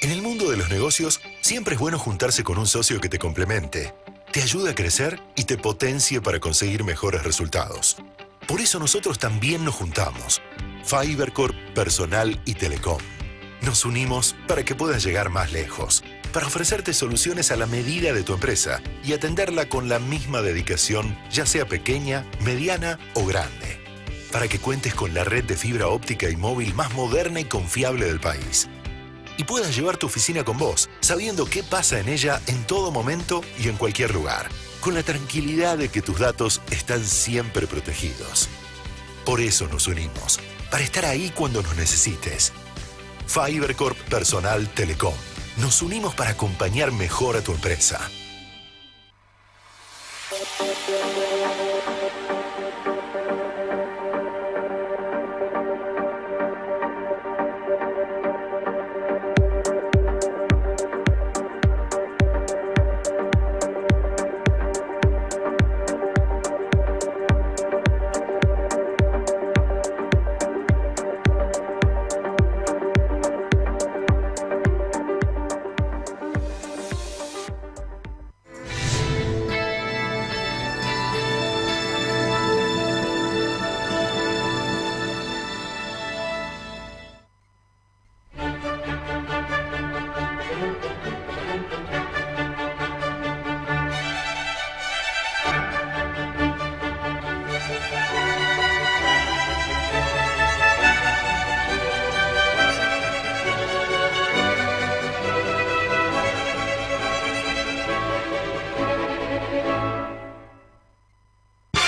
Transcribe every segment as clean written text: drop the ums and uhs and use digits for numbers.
En el mundo de los negocios, siempre es bueno juntarse con un socio que te complemente, te ayude a crecer y te potencie para conseguir mejores resultados. Por eso nosotros también nos juntamos. FiberCorp, Personal y Telecom. Nos unimos para que puedas llegar más lejos, para ofrecerte soluciones a la medida de tu empresa y atenderla con la misma dedicación, ya sea pequeña, mediana o grande. Para que cuentes con la red de fibra óptica y móvil más moderna y confiable del país. Y puedas llevar tu oficina con vos, sabiendo qué pasa en ella en todo momento y en cualquier lugar, con la tranquilidad de que tus datos están siempre protegidos. Por eso nos unimos, para estar ahí cuando nos necesites. FiberCorp, Personal, Telecom. Nos unimos para acompañar mejor a tu empresa.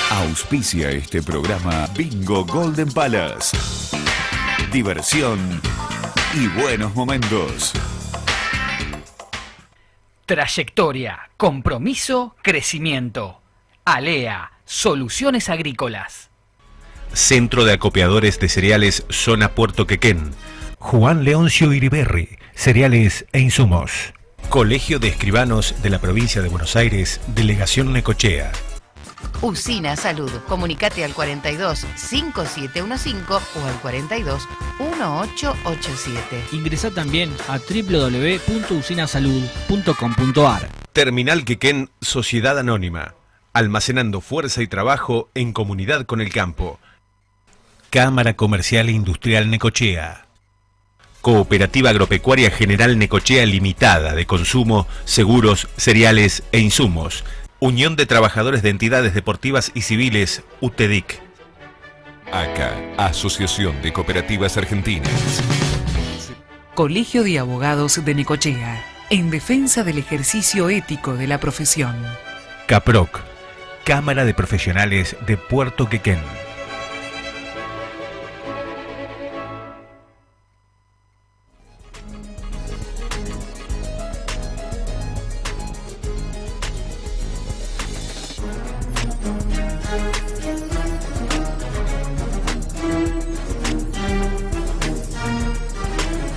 Auspicia este programa Bingo Golden Palace. Diversión y buenos momentos. Trayectoria, compromiso, crecimiento. ALEA, Soluciones Agrícolas. Centro de Acopiadores de Cereales Zona Puerto Quequén. Juan Leoncio Iriberri, Cereales e Insumos. Colegio de Escribanos de la Provincia de Buenos Aires, Delegación Necochea. Usina Salud. Comunicate al 42 5715 o al 42 1887. Ingresá también a www.usinasalud.com.ar. Terminal Quequén, Sociedad Anónima. Almacenando fuerza y trabajo en comunidad con el campo. Cámara Comercial e Industrial Necochea. Cooperativa Agropecuaria General Necochea Limitada de Consumo, Seguros, Cereales e Insumos. Unión de Trabajadores de Entidades Deportivas y Civiles, UTEDIC. ACA, Asociación de Cooperativas Argentinas. Colegio de Abogados de Necochea, en defensa del ejercicio ético de la profesión. CAPROC, Cámara de Profesionales de Puerto Quequén.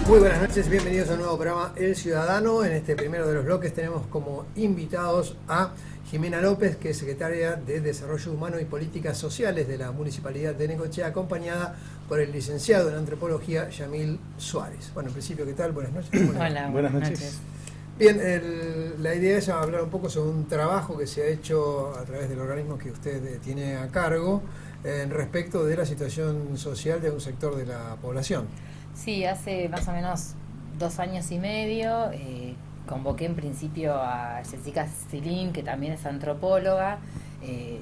Muy buenas noches, bienvenidos a un nuevo programa El Ciudadano. En este primero de los bloques tenemos como invitados a Jimena López, que es secretaria de Desarrollo Humano y Políticas Sociales de la Municipalidad de Necochea, acompañada por el licenciado en Antropología Yamil Suárez. Bueno, en principio, ¿qué tal? Buenas noches. Hola, buenas noches. Bien, la idea es hablar un poco sobre un trabajo que se ha hecho a través del organismo que usted tiene a cargo en respecto de la situación social de un sector de la población. Sí, hace más o menos 2 años y medio convoqué en principio a Jessica Silín, que también es antropóloga.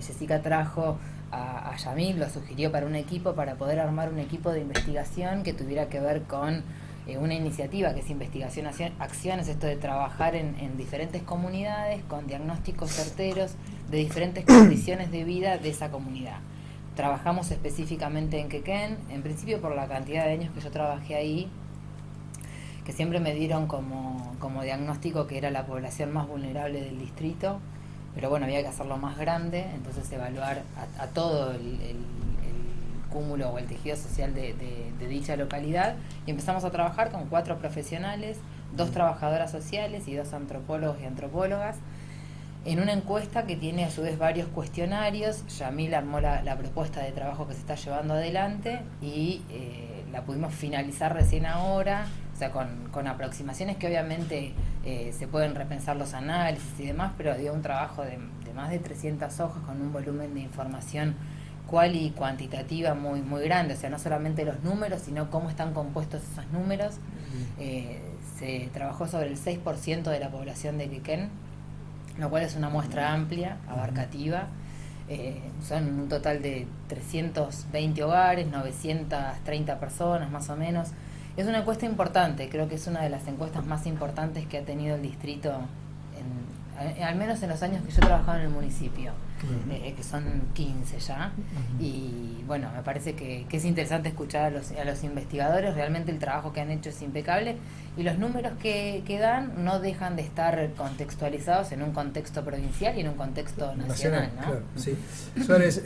Jessica trajo a Yamil, lo sugirió para un equipo, para poder armar un equipo de investigación que tuviera que ver con una iniciativa que es Investigación Acciones, esto de trabajar en diferentes comunidades con diagnósticos certeros de diferentes condiciones de vida de esa comunidad. Trabajamos específicamente en Quequén, en principio por la cantidad de años que yo trabajé ahí, que siempre me dieron como diagnóstico que era la población más vulnerable del distrito, pero bueno, había que hacerlo más grande, entonces evaluar a todo el cúmulo o el tejido social de dicha localidad, y empezamos a trabajar con 4 profesionales, 2 trabajadoras sociales y 2 antropólogos y antropólogas. en una encuesta que tiene a su vez varios cuestionarios. Yamil armó la propuesta de trabajo que se está llevando adelante y la pudimos finalizar recién ahora, o sea, con aproximaciones que obviamente se pueden repensar los análisis y demás, pero dio un trabajo de más de 300 hojas con un volumen de información cual y cuantitativa muy, muy grande, o sea, no solamente los números, sino cómo están compuestos esos números. Se trabajó sobre el 6% de la población de Quequén, lo cual es una muestra amplia, abarcativa. Son un total de 320 hogares, 930 personas más o menos. Es una encuesta importante, creo que es una de las encuestas más importantes que ha tenido el distrito, al menos en los años que yo he trabajado en el municipio, que son 15 ya. Y bueno, me parece que es interesante escuchar a los investigadores. Realmente el trabajo que han hecho es impecable y los números que dan no dejan de estar contextualizados en un contexto provincial y en un contexto nacional, ¿no? Claro, sí. Suárez,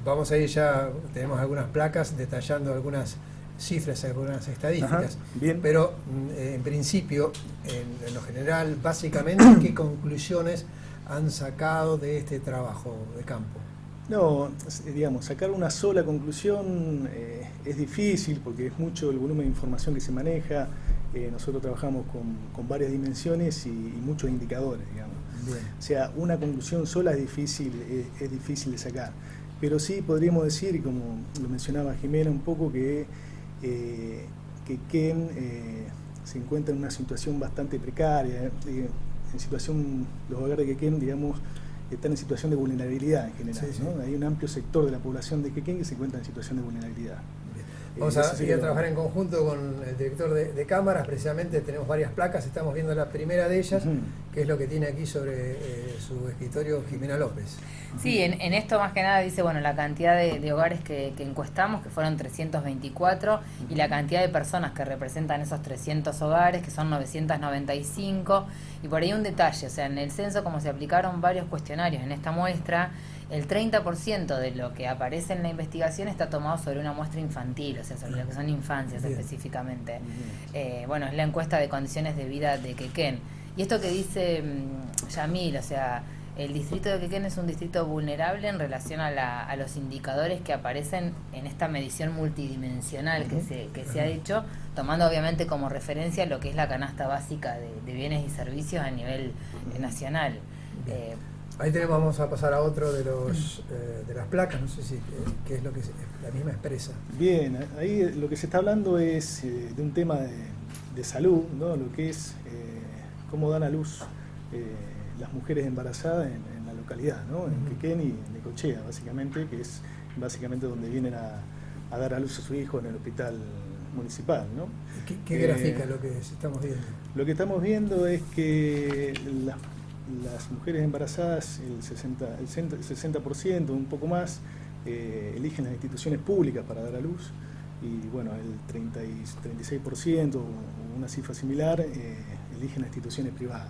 vamos a ir ya, tenemos algunas placas detallando algunas cifras, algunas estadísticas. Ajá, bien. Pero en principio, en lo general, básicamente, ¿qué conclusiones han sacado de este trabajo de campo? No, digamos, sacar una sola conclusión es difícil porque es mucho el volumen de información que se maneja. Nosotros trabajamos con varias dimensiones y muchos indicadores, digamos. Bien. O sea, una conclusión sola es difícil de sacar. Pero sí podríamos decir, y como lo mencionaba Jimena un poco, que Quequén se encuentra en una situación bastante precaria. En situación, los hogares de Quequén, digamos, están en situación de vulnerabilidad en general, sí, sí. ¿No? Hay un amplio sector de la población de Quequén que se encuentra en situación de vulnerabilidad. Vamos a ir a trabajar en conjunto con el director de cámaras. Precisamente tenemos varias placas, estamos viendo la primera de ellas, que es lo que tiene aquí sobre su escritorio Jimena López. Sí, en esto más que nada dice, bueno, la cantidad de hogares que encuestamos, que fueron 324, y la cantidad de personas que representan esos 300 hogares, que son 995, y por ahí un detalle, o sea, en el censo, como se aplicaron varios cuestionarios en esta muestra, el 30% de lo que aparece en la investigación está tomado sobre una muestra infantil, o sea, sobre lo que son infancias específicamente. Bueno, es la encuesta de condiciones de vida de Quequén. Y esto que dice Yamil, o sea, el distrito de Quequén es un distrito vulnerable en relación a los indicadores que aparecen en esta medición multidimensional que se ha hecho, tomando obviamente como referencia lo que es la canasta básica de bienes y servicios a nivel nacional. Ahí tenemos, vamos a pasar a otro de los de las placas, no sé si qué es lo que la misma expresa. Bien, ahí lo que se está hablando es de un tema de salud, ¿no? Lo que es cómo dan a luz las mujeres embarazadas en la localidad, ¿no? En Quequén y en Necochea, básicamente, que es básicamente donde vienen a dar a luz a su hijo en el hospital municipal, ¿no? ¿Qué grafica lo que estamos viendo? Lo que estamos viendo es que las mujeres embarazadas, el 60%, un poco más, eligen las instituciones públicas para dar a luz, y bueno, el 36%, o una cifra similar, eligen las instituciones privadas.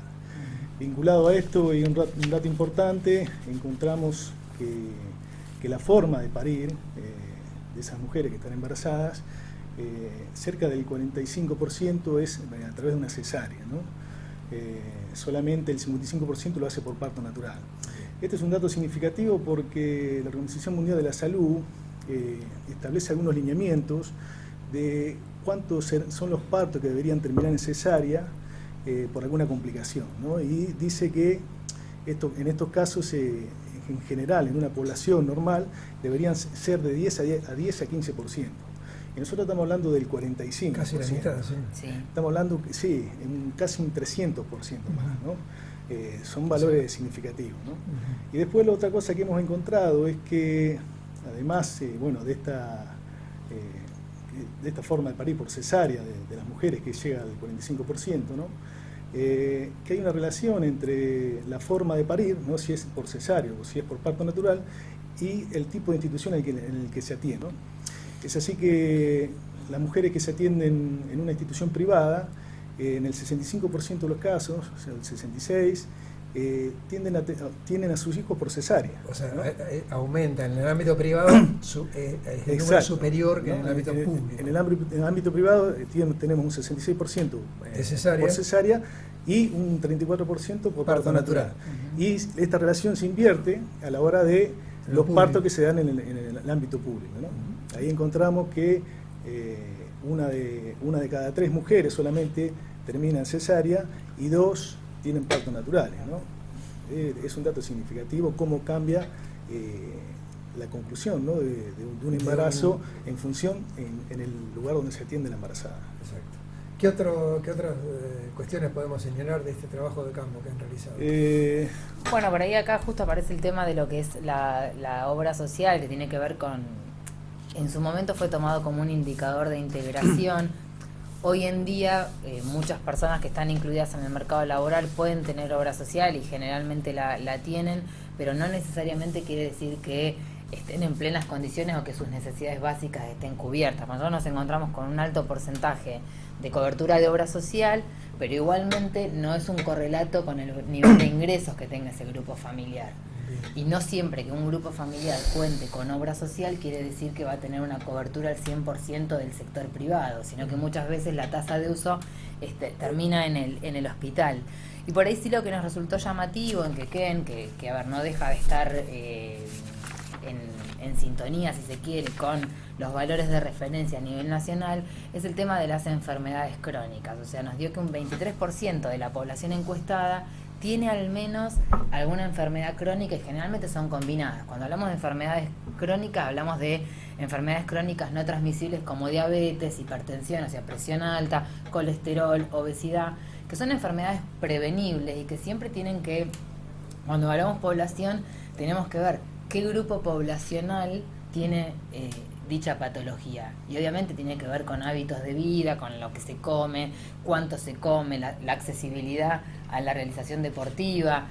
Vinculado a esto, y un dato importante, encontramos que la forma de parir de esas mujeres que están embarazadas, cerca del 45% es a través de una cesárea, ¿no? Solamente el 55% lo hace por parto natural. Este es un dato significativo porque la Organización Mundial de la Salud establece algunos lineamientos de cuántos son los partos que deberían terminar en cesárea por alguna complicación, ¿no? Y dice que en estos casos, en general, en una población normal, deberían ser de 10 a 15%. Y nosotros estamos hablando del 45%. Casi la mitad, sí. Estamos hablando, sí, en casi un 300% más, ¿no? Son valores significativos, ¿no? Y después la otra cosa que hemos encontrado es que, además, bueno, de esta forma de parir por cesárea de las mujeres que llega al 45%, ¿no? Que hay una relación entre la forma de parir, ¿no? Si es por cesárea o si es por parto natural, y el tipo de institución en el que se atiende, ¿no? Es así que las mujeres que se atienden en una institución privada, en el 65% de los casos, o sea, el 66%, tienen a sus hijos por cesárea. O sea, ¿no? aumenta en el ámbito privado el número superior que en el ámbito público. En el ámbito privado tenemos un 66% de cesárea. por cesárea y un 34% por parto natural. Y esta relación se invierte a la hora de los partos que se dan en el ámbito público, ¿no? Ahí encontramos que una de cada 3 mujeres solamente termina en cesárea y 2 tienen partos naturales, ¿no? Es un dato significativo cómo cambia la conclusión, ¿no? de un embarazo en función en el lugar donde se atiende la embarazada. Exacto. ¿Qué otras cuestiones podemos señalar de este trabajo de campo que han realizado? Bueno, por ahí acá justo aparece el tema de lo que es la obra social, que tiene que ver con, en su momento fue tomado como un indicador de integración. Hoy en día muchas personas que están incluidas en el mercado laboral pueden tener obra social y generalmente la tienen, pero no necesariamente quiere decir que estén en plenas condiciones o que sus necesidades básicas estén cubiertas. Nosotros nos encontramos con un alto porcentaje de cobertura de obra social, pero igualmente no es un correlato con el nivel de ingresos que tenga ese grupo familiar. Y no siempre que un grupo familiar cuente con obra social quiere decir que va a tener una cobertura al 100% del sector privado, sino que muchas veces la tasa de uso termina en el hospital. Y por ahí sí lo que nos resultó llamativo en Quequén, que a ver, no deja de estar en sintonía, si se quiere, con los valores de referencia a nivel nacional, es el tema de las enfermedades crónicas. O sea, nos dio que un 23% de la población encuestada tiene al menos alguna enfermedad crónica y generalmente son combinadas. Cuando hablamos de enfermedades crónicas, hablamos de enfermedades crónicas no transmisibles como diabetes, hipertensión, o sea, presión alta, colesterol, obesidad, que son enfermedades prevenibles y que siempre tienen que, cuando hablamos población, tenemos que ver qué grupo poblacional tiene dicha patología. Y obviamente tiene que ver con hábitos de vida, con lo que se come, cuánto se come, la accesibilidad a la realización deportiva.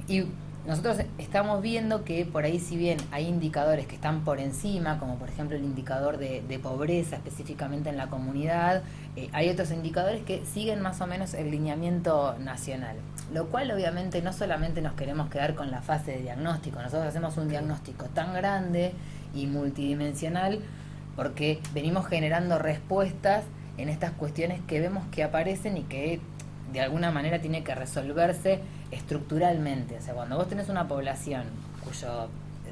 Y nosotros estamos viendo que por ahí, si bien hay indicadores que están por encima, como por ejemplo el indicador de pobreza específicamente en la comunidad, hay otros indicadores que siguen más o menos el lineamiento nacional. Lo cual obviamente no solamente nos queremos quedar con la fase de diagnóstico, nosotros hacemos un diagnóstico tan grande y multidimensional porque venimos generando respuestas en estas cuestiones que vemos que aparecen y que de alguna manera tiene que resolverse estructuralmente. O sea, cuando vos tenés una población cuyo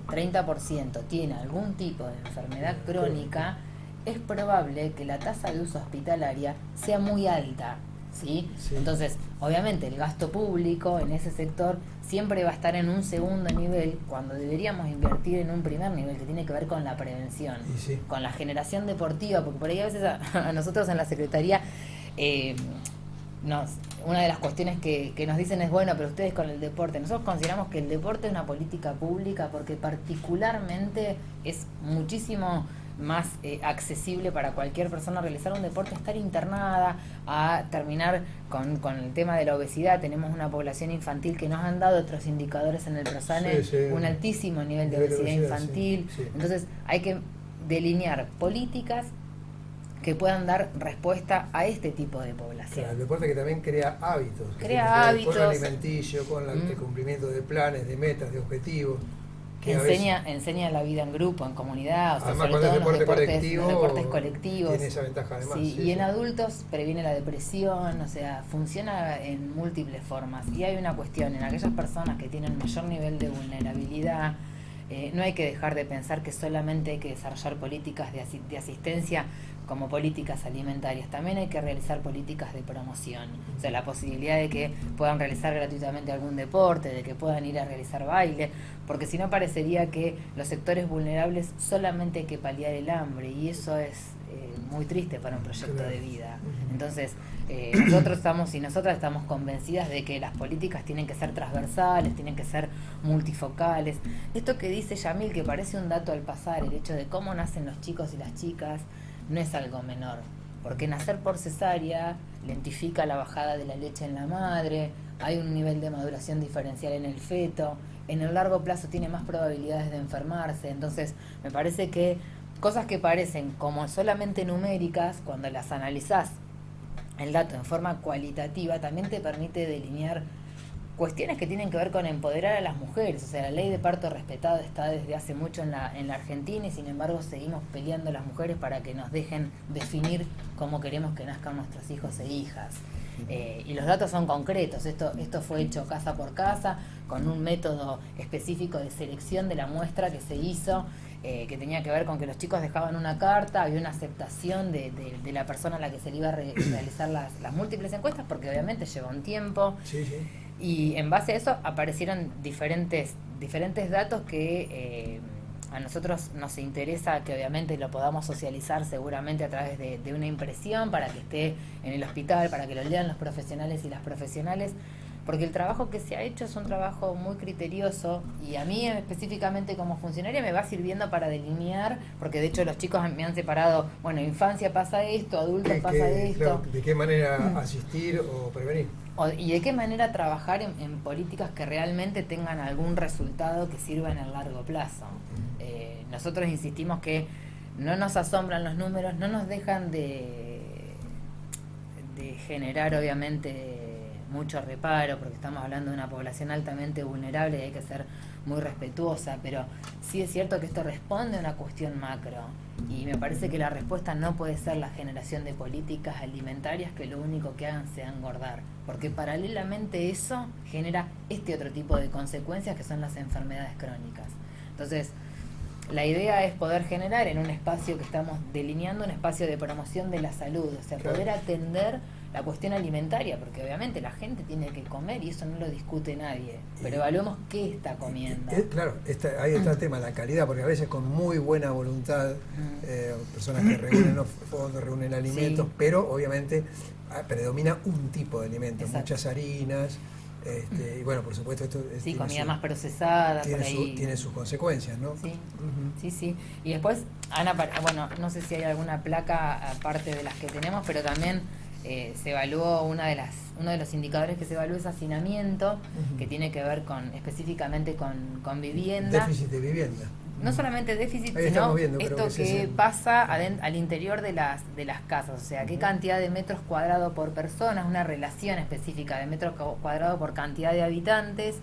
30% tiene algún tipo de enfermedad crónica, es probable que la tasa de uso hospitalaria sea muy alta, ¿sí? Entonces, obviamente el gasto público en ese sector siempre va a estar en un segundo nivel cuando deberíamos invertir en un primer nivel que tiene que ver con la prevención, con la generación deportiva, porque por ahí a veces a nosotros en la Secretaría una de las cuestiones que nos dicen es, bueno, pero ustedes con el deporte, nosotros consideramos que el deporte es una política pública porque particularmente es muchísimo más accesible para cualquier persona realizar un deporte, estar internada, a terminar con el tema de la obesidad. Tenemos una población infantil que nos han dado otros indicadores en el PROSANE, un altísimo nivel de obesidad infantil. Entonces hay que delinear políticas que puedan dar respuesta a este tipo de población. Claro, el deporte que también crea hábitos. Crea hábitos. Con el alimenticio, con el cumplimiento de planes, de metas, de objetivos. Que enseña la vida en grupo, en comunidad, o sea, además, sobre todo en los deportes colectivos. Tiene esa ventaja además. Y en adultos previene la depresión, o sea, funciona en múltiples formas. Y hay una cuestión, en aquellas personas que tienen mayor nivel de vulnerabilidad, no hay que dejar de pensar que solamente hay que desarrollar políticas de asistencia como políticas alimentarias, también hay que realizar políticas de promoción, o sea, la posibilidad de que puedan realizar gratuitamente algún deporte, de que puedan ir a realizar baile, porque si no parecería que los sectores vulnerables solamente hay que paliar el hambre, y eso es muy triste para un proyecto de vida. Entonces, nosotros estamos y nosotras estamos convencidas de que las políticas tienen que ser transversales, tienen que ser multifocales. Esto que dice Yamil, que parece un dato al pasar, el hecho de cómo nacen los chicos y las chicas, no es algo menor, porque nacer por cesárea lentifica la bajada de la leche en la madre, hay un nivel de maduración diferencial en el feto, en el largo plazo tiene más probabilidades de enfermarse. Entonces me parece que cosas que parecen como solamente numéricas, cuando las analizás el dato en forma cualitativa, también te permite delinear cuestiones que tienen que ver con empoderar a las mujeres. O sea, la ley de parto respetado está desde hace mucho en la Argentina y sin embargo seguimos peleando las mujeres para que nos dejen definir cómo queremos que nazcan nuestros hijos e hijas. Y los datos son concretos. Esto fue hecho casa por casa con un método específico de selección de la muestra que se hizo, que tenía que ver con que los chicos dejaban una carta, había una aceptación de la persona a la que se le iba a realizar las múltiples encuestas, porque obviamente lleva un tiempo. Sí, sí. Y en base a eso aparecieron diferentes datos que a nosotros nos interesa que obviamente lo podamos socializar seguramente a través de una impresión para que esté en el hospital, para que lo lean los profesionales y las profesionales, porque el trabajo que se ha hecho es un trabajo muy criterioso y a mí específicamente como funcionaria me va sirviendo para delinear, porque de hecho los chicos me han separado, bueno, infancia pasa esto, adultos pasa esto. Claro, ¿de qué manera asistir o prevenir? Y de qué manera trabajar en políticas que realmente tengan algún resultado que sirva en el largo plazo. Nosotros insistimos que no nos asombran los números, no nos dejan de generar obviamente mucho reparo, porque estamos hablando de una población altamente vulnerable y hay que ser muy respetuosa, pero sí es cierto que esto responde a una cuestión macro y me parece que la respuesta no puede ser la generación de políticas alimentarias que lo único que hagan sea engordar, porque paralelamente eso genera este otro tipo de consecuencias que son las enfermedades crónicas. Entonces, la idea es poder generar en un espacio que estamos delineando, un espacio de promoción de la salud, o sea, poder atender la cuestión alimentaria, porque obviamente la gente tiene que comer y eso no lo discute nadie, pero evaluemos qué está comiendo. Claro, ahí está el tema, la calidad, porque a veces con muy buena voluntad, personas que reúnen los fondos, reúnen alimentos, sí, pero obviamente predomina un tipo de alimentos, muchas harinas, y bueno, por supuesto esto sí, comida más procesada, tiene sus consecuencias, ¿no? Sí, sí. Y después, Ana, bueno, no sé si hay alguna placa aparte de las que tenemos, pero también se evaluó uno de los indicadores que se evaluó es hacinamiento, que tiene que ver específicamente con vivienda. Déficit de vivienda. No solamente déficit, sino esto que pasa al interior de las casas, o sea, qué cantidad de metros cuadrados por persona, una relación específica de metros cuadrados por cantidad de habitantes,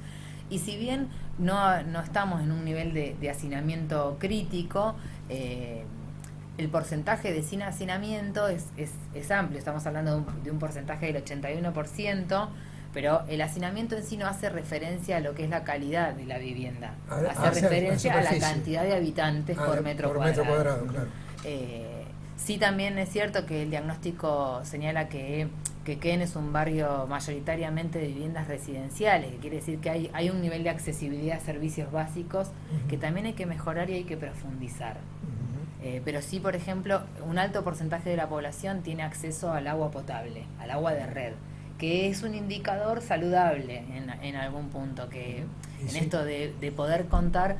y si bien no estamos en un nivel de hacinamiento crítico, el porcentaje de sin hacinamiento es amplio, estamos hablando de un porcentaje del 81%, pero el hacinamiento en sí no hace referencia a lo que es la calidad de la vivienda, hace referencia a la cantidad de habitantes por metro cuadrado. Claro. Sí, también es cierto que el diagnóstico señala que Quequén es un barrio mayoritariamente de viviendas residenciales, que quiere decir que hay un nivel de accesibilidad a servicios básicos que también hay que mejorar y hay que profundizar. Pero sí, por ejemplo, un alto porcentaje de la población tiene acceso al agua potable, al agua de red, que es un indicador saludable en algún punto, que en esto de poder contar,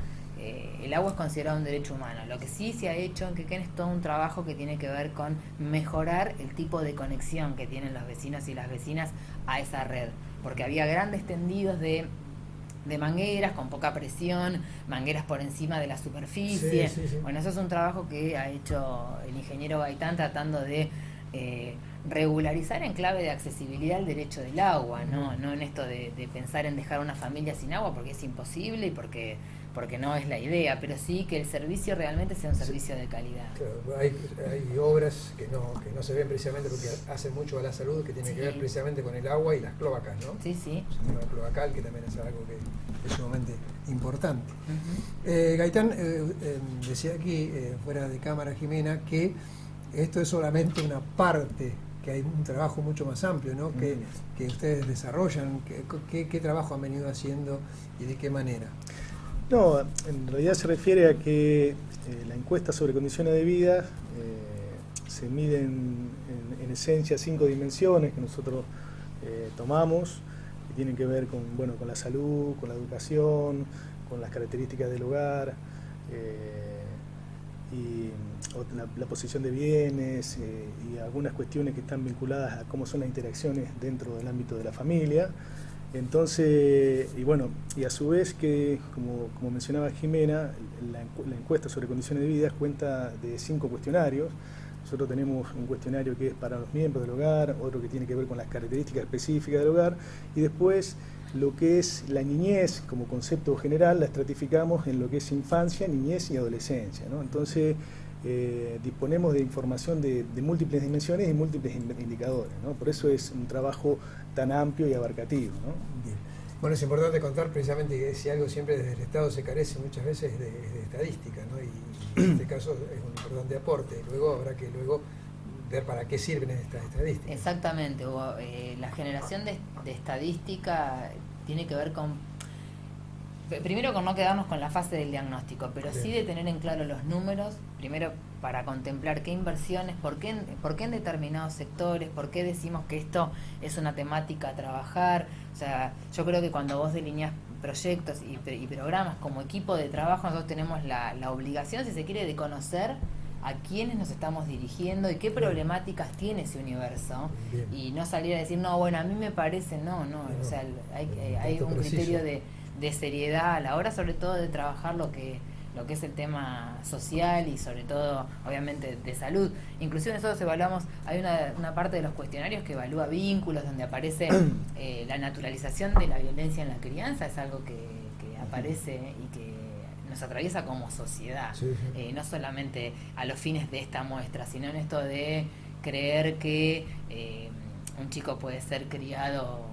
el agua es considerado un derecho humano. Lo que sí se ha hecho en Quequén es todo un trabajo que tiene que ver con mejorar el tipo de conexión que tienen los vecinos y las vecinas a esa red, porque había grandes tendidos de mangueras con poca presión, mangueras por encima de la superficie. Sí. Bueno, eso es un trabajo que ha hecho el ingeniero Gaitán tratando de regularizar en clave de accesibilidad el derecho del agua, no en esto de pensar en dejar a una familia sin agua porque es imposible y porque no es la idea, pero sí que el servicio realmente sea un servicio de calidad. Claro, hay obras que no se ven precisamente porque hacen mucho a la salud, que tiene que ver precisamente con el agua y las cloacas, ¿no? Sí. El sistema cloacal, que también es algo que es sumamente importante. Gaitán decía aquí, fuera de cámara, Jimena, que esto es solamente una parte, que hay un trabajo mucho más amplio, ¿no? Que ustedes desarrollan. ¿Qué trabajo han venido haciendo y de qué manera? No, en realidad se refiere a que la encuesta sobre condiciones de vida se mide en esencia 5 dimensiones que nosotros tomamos, que tienen que ver con la salud, con la educación, con las características del hogar, y la posición de bienes y algunas cuestiones que están vinculadas a cómo son las interacciones dentro del ámbito de la familia. Entonces, y a su vez que, como mencionaba Jimena, la encuesta sobre condiciones de vida cuenta de 5 cuestionarios. Nosotros tenemos un cuestionario que es para los miembros del hogar, otro que tiene que ver con las características específicas del hogar, y después lo que es la niñez como concepto general la estratificamos en lo que es infancia, niñez y adolescencia, ¿no? Entonces disponemos de información de múltiples dimensiones y múltiples indicadores, ¿no? Por eso es un trabajo tan amplio y abarcativo, ¿no? Bien. Bueno, es importante contar precisamente que si algo siempre desde el Estado se carece muchas veces es de estadística, ¿no? Y en este caso es un importante aporte. Luego habrá que ver para qué sirven estas estadísticas. Exactamente, la generación de estadística tiene que ver con, primero con no quedarnos con la fase del diagnóstico, pero sí de tener en claro los números, primero para contemplar qué inversiones, por qué en determinados sectores, por qué decimos que esto es una temática a trabajar. O sea, yo creo que cuando vos delineás proyectos y programas como equipo de trabajo, nosotros tenemos la obligación, si se quiere, de conocer a quiénes nos estamos dirigiendo y qué problemáticas tiene ese universo. Bien. Y no salir a decir, no, bueno, a mí me parece, no. O sea, hay un criterio de seriedad a la hora, sobre todo, de trabajar lo que es el tema social y sobre todo, obviamente, de salud. Inclusive nosotros evaluamos, hay una parte de los cuestionarios que evalúa vínculos, donde aparece la naturalización de la violencia en la crianza, es algo que aparece y que nos atraviesa como sociedad, no solamente a los fines de esta muestra, sino en esto de creer que un chico puede ser criado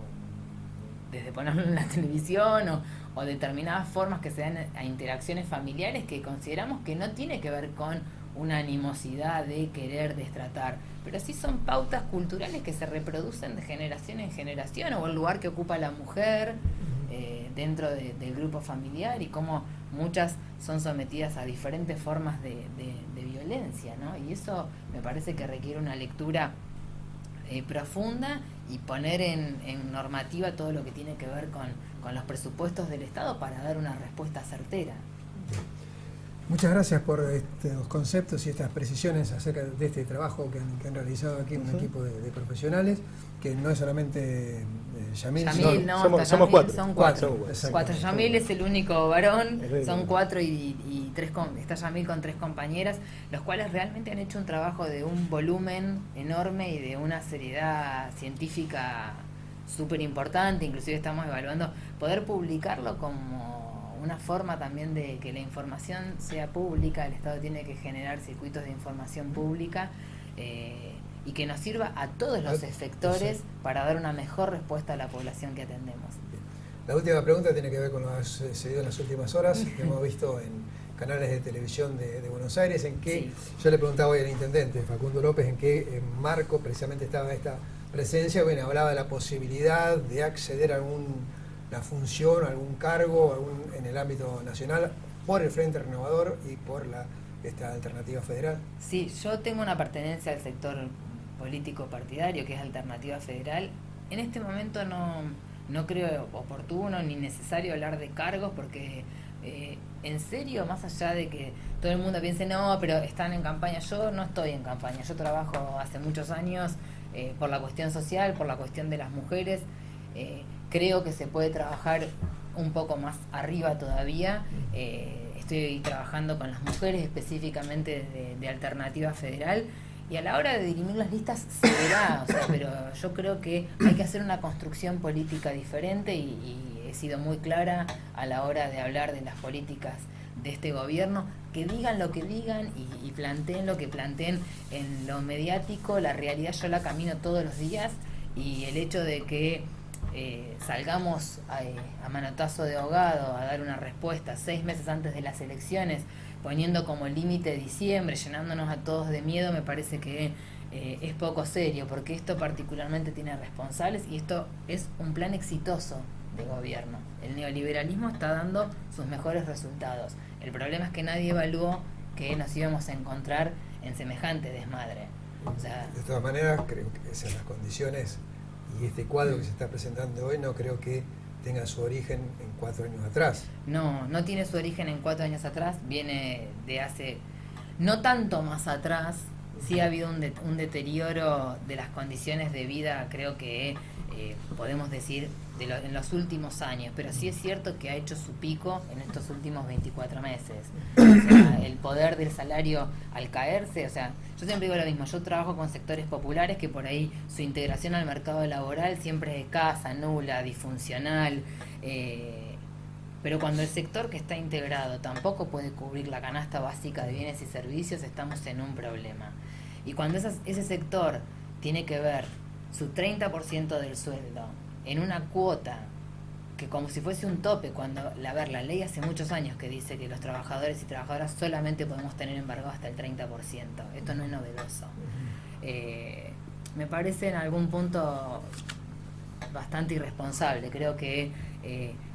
desde ponerlo en la televisión o determinadas formas que se dan a interacciones familiares que consideramos que no tiene que ver con una animosidad de querer destratar, pero sí son pautas culturales que se reproducen de generación en generación, o el lugar que ocupa la mujer dentro del grupo familiar y cómo muchas son sometidas a diferentes formas de violencia, ¿no? Y eso me parece que requiere una lectura profunda y poner en normativa todo lo que tiene que ver con los presupuestos del Estado para dar una respuesta certera. Muchas gracias por estos conceptos y estas precisiones acerca de este trabajo que han realizado aquí un equipo de profesionales, que no es solamente Yamil, somos cuatro. Son cuatro. Yamil es el único varón, son cuatro y tres, está Yamil con 3 compañeras, los cuales realmente han hecho un trabajo de un volumen enorme y de una seriedad científica súper importante. Inclusive estamos evaluando poder publicarlo como una forma también de que la información sea pública. El Estado tiene que generar circuitos de información pública y que nos sirva a todos los efectores para dar una mejor respuesta a la población que atendemos. La última pregunta tiene que ver con lo que ha sucedido en las últimas horas, que hemos visto en canales de televisión de Buenos Aires, en que yo le preguntaba hoy al intendente Facundo López en qué marco precisamente estaba esta presencia. Bueno, hablaba de la posibilidad de acceder a la función, algún cargo en el ámbito nacional por el Frente Renovador y por esta alternativa federal. Sí, yo tengo una pertenencia al sector político partidario que es Alternativa Federal. En este momento no creo oportuno ni necesario hablar de cargos porque en serio, más allá de que todo el mundo piense no, pero están en campaña, yo no estoy en campaña, yo trabajo hace muchos años por la cuestión social, por la cuestión de las mujeres. Creo que se puede trabajar un poco más arriba todavía. Estoy trabajando con las mujeres, específicamente de Alternativa Federal, y a la hora de dirimir las listas se verá, pero yo creo que hay que hacer una construcción política diferente y he sido muy clara a la hora de hablar de las políticas de este gobierno, que digan lo que digan y planteen lo que planteen en lo mediático. La realidad yo la camino todos los días, y el hecho de que salgamos a manotazo de ahogado a dar una respuesta 6 meses antes de las elecciones, poniendo como límite diciembre, llenándonos a todos de miedo, me parece que es poco serio, porque esto particularmente tiene responsables y esto es un plan exitoso de gobierno. El neoliberalismo está dando sus mejores resultados. El problema es que nadie evaluó que nos íbamos a encontrar en semejante desmadre. O sea, de todas maneras, creo que esas son las condiciones, y este cuadro que se está presentando hoy no creo que tenga su origen en 4 años atrás. No tiene su origen en 4 años atrás, viene de hace no tanto más atrás. Sí ha habido un deterioro de las condiciones de vida, creo que podemos decir en los últimos años, pero sí es cierto que ha hecho su pico en estos últimos 24 meses. O sea, el poder del salario al caerse, o sea, yo siempre digo lo mismo, yo trabajo con sectores populares que por ahí su integración al mercado laboral siempre es escasa, nula, disfuncional, pero cuando el sector que está integrado tampoco puede cubrir la canasta básica de bienes y servicios, estamos en un problema. Y cuando ese sector tiene que ver su 30% del sueldo en una cuota que como si fuese un tope, cuando la ley hace muchos años que dice que los trabajadores y trabajadoras solamente podemos tener embargado hasta el 30%. Esto no es novedoso. Me parece en algún punto bastante irresponsable. Creo que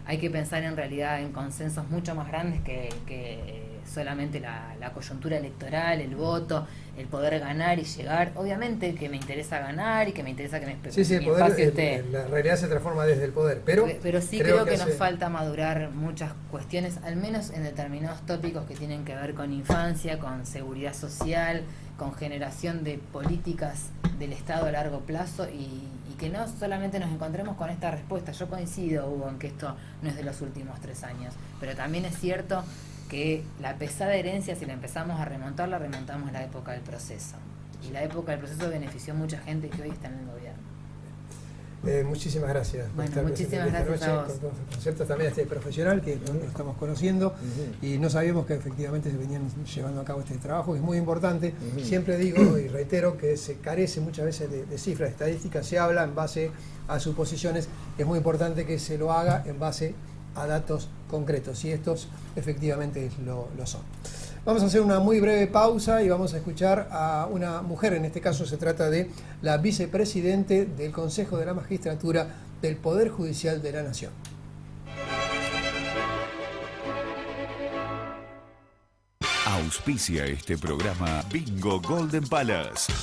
hay que pensar en realidad en consensos mucho más grandes que solamente la coyuntura electoral, el voto, el poder ganar y llegar. Obviamente que me interesa ganar y que me interesa que mi espacio esté. La realidad se transforma desde el poder, pero sí creo que nos falta madurar muchas cuestiones, al menos en determinados tópicos que tienen que ver con infancia, con seguridad social, con generación de políticas del Estado a largo plazo y que no solamente nos encontremos con esta respuesta. Yo coincido, Hugo, en que esto no es de los últimos 3 años, pero también es cierto que la pesada herencia, si la empezamos a remontar, la remontamos en la época del proceso. Y la época del proceso benefició a mucha gente que hoy está en el gobierno. Muchísimas gracias. Bueno, muchísimas gracias a vos. Con todos los conceptos también este profesional que lo estamos conociendo y no sabíamos que efectivamente se venían llevando a cabo este trabajo, que es muy importante. Siempre digo y reitero que se carece muchas veces de cifras estadísticas, se habla en base a suposiciones. Es muy importante que se lo haga en base a datos concretos y estos efectivamente lo son. Vamos a hacer una muy breve pausa y vamos a escuchar a una mujer, en este caso se trata de la vicepresidente del Consejo de la Magistratura del Poder Judicial de la Nación. Auspicia este programa Bingo Golden Palace.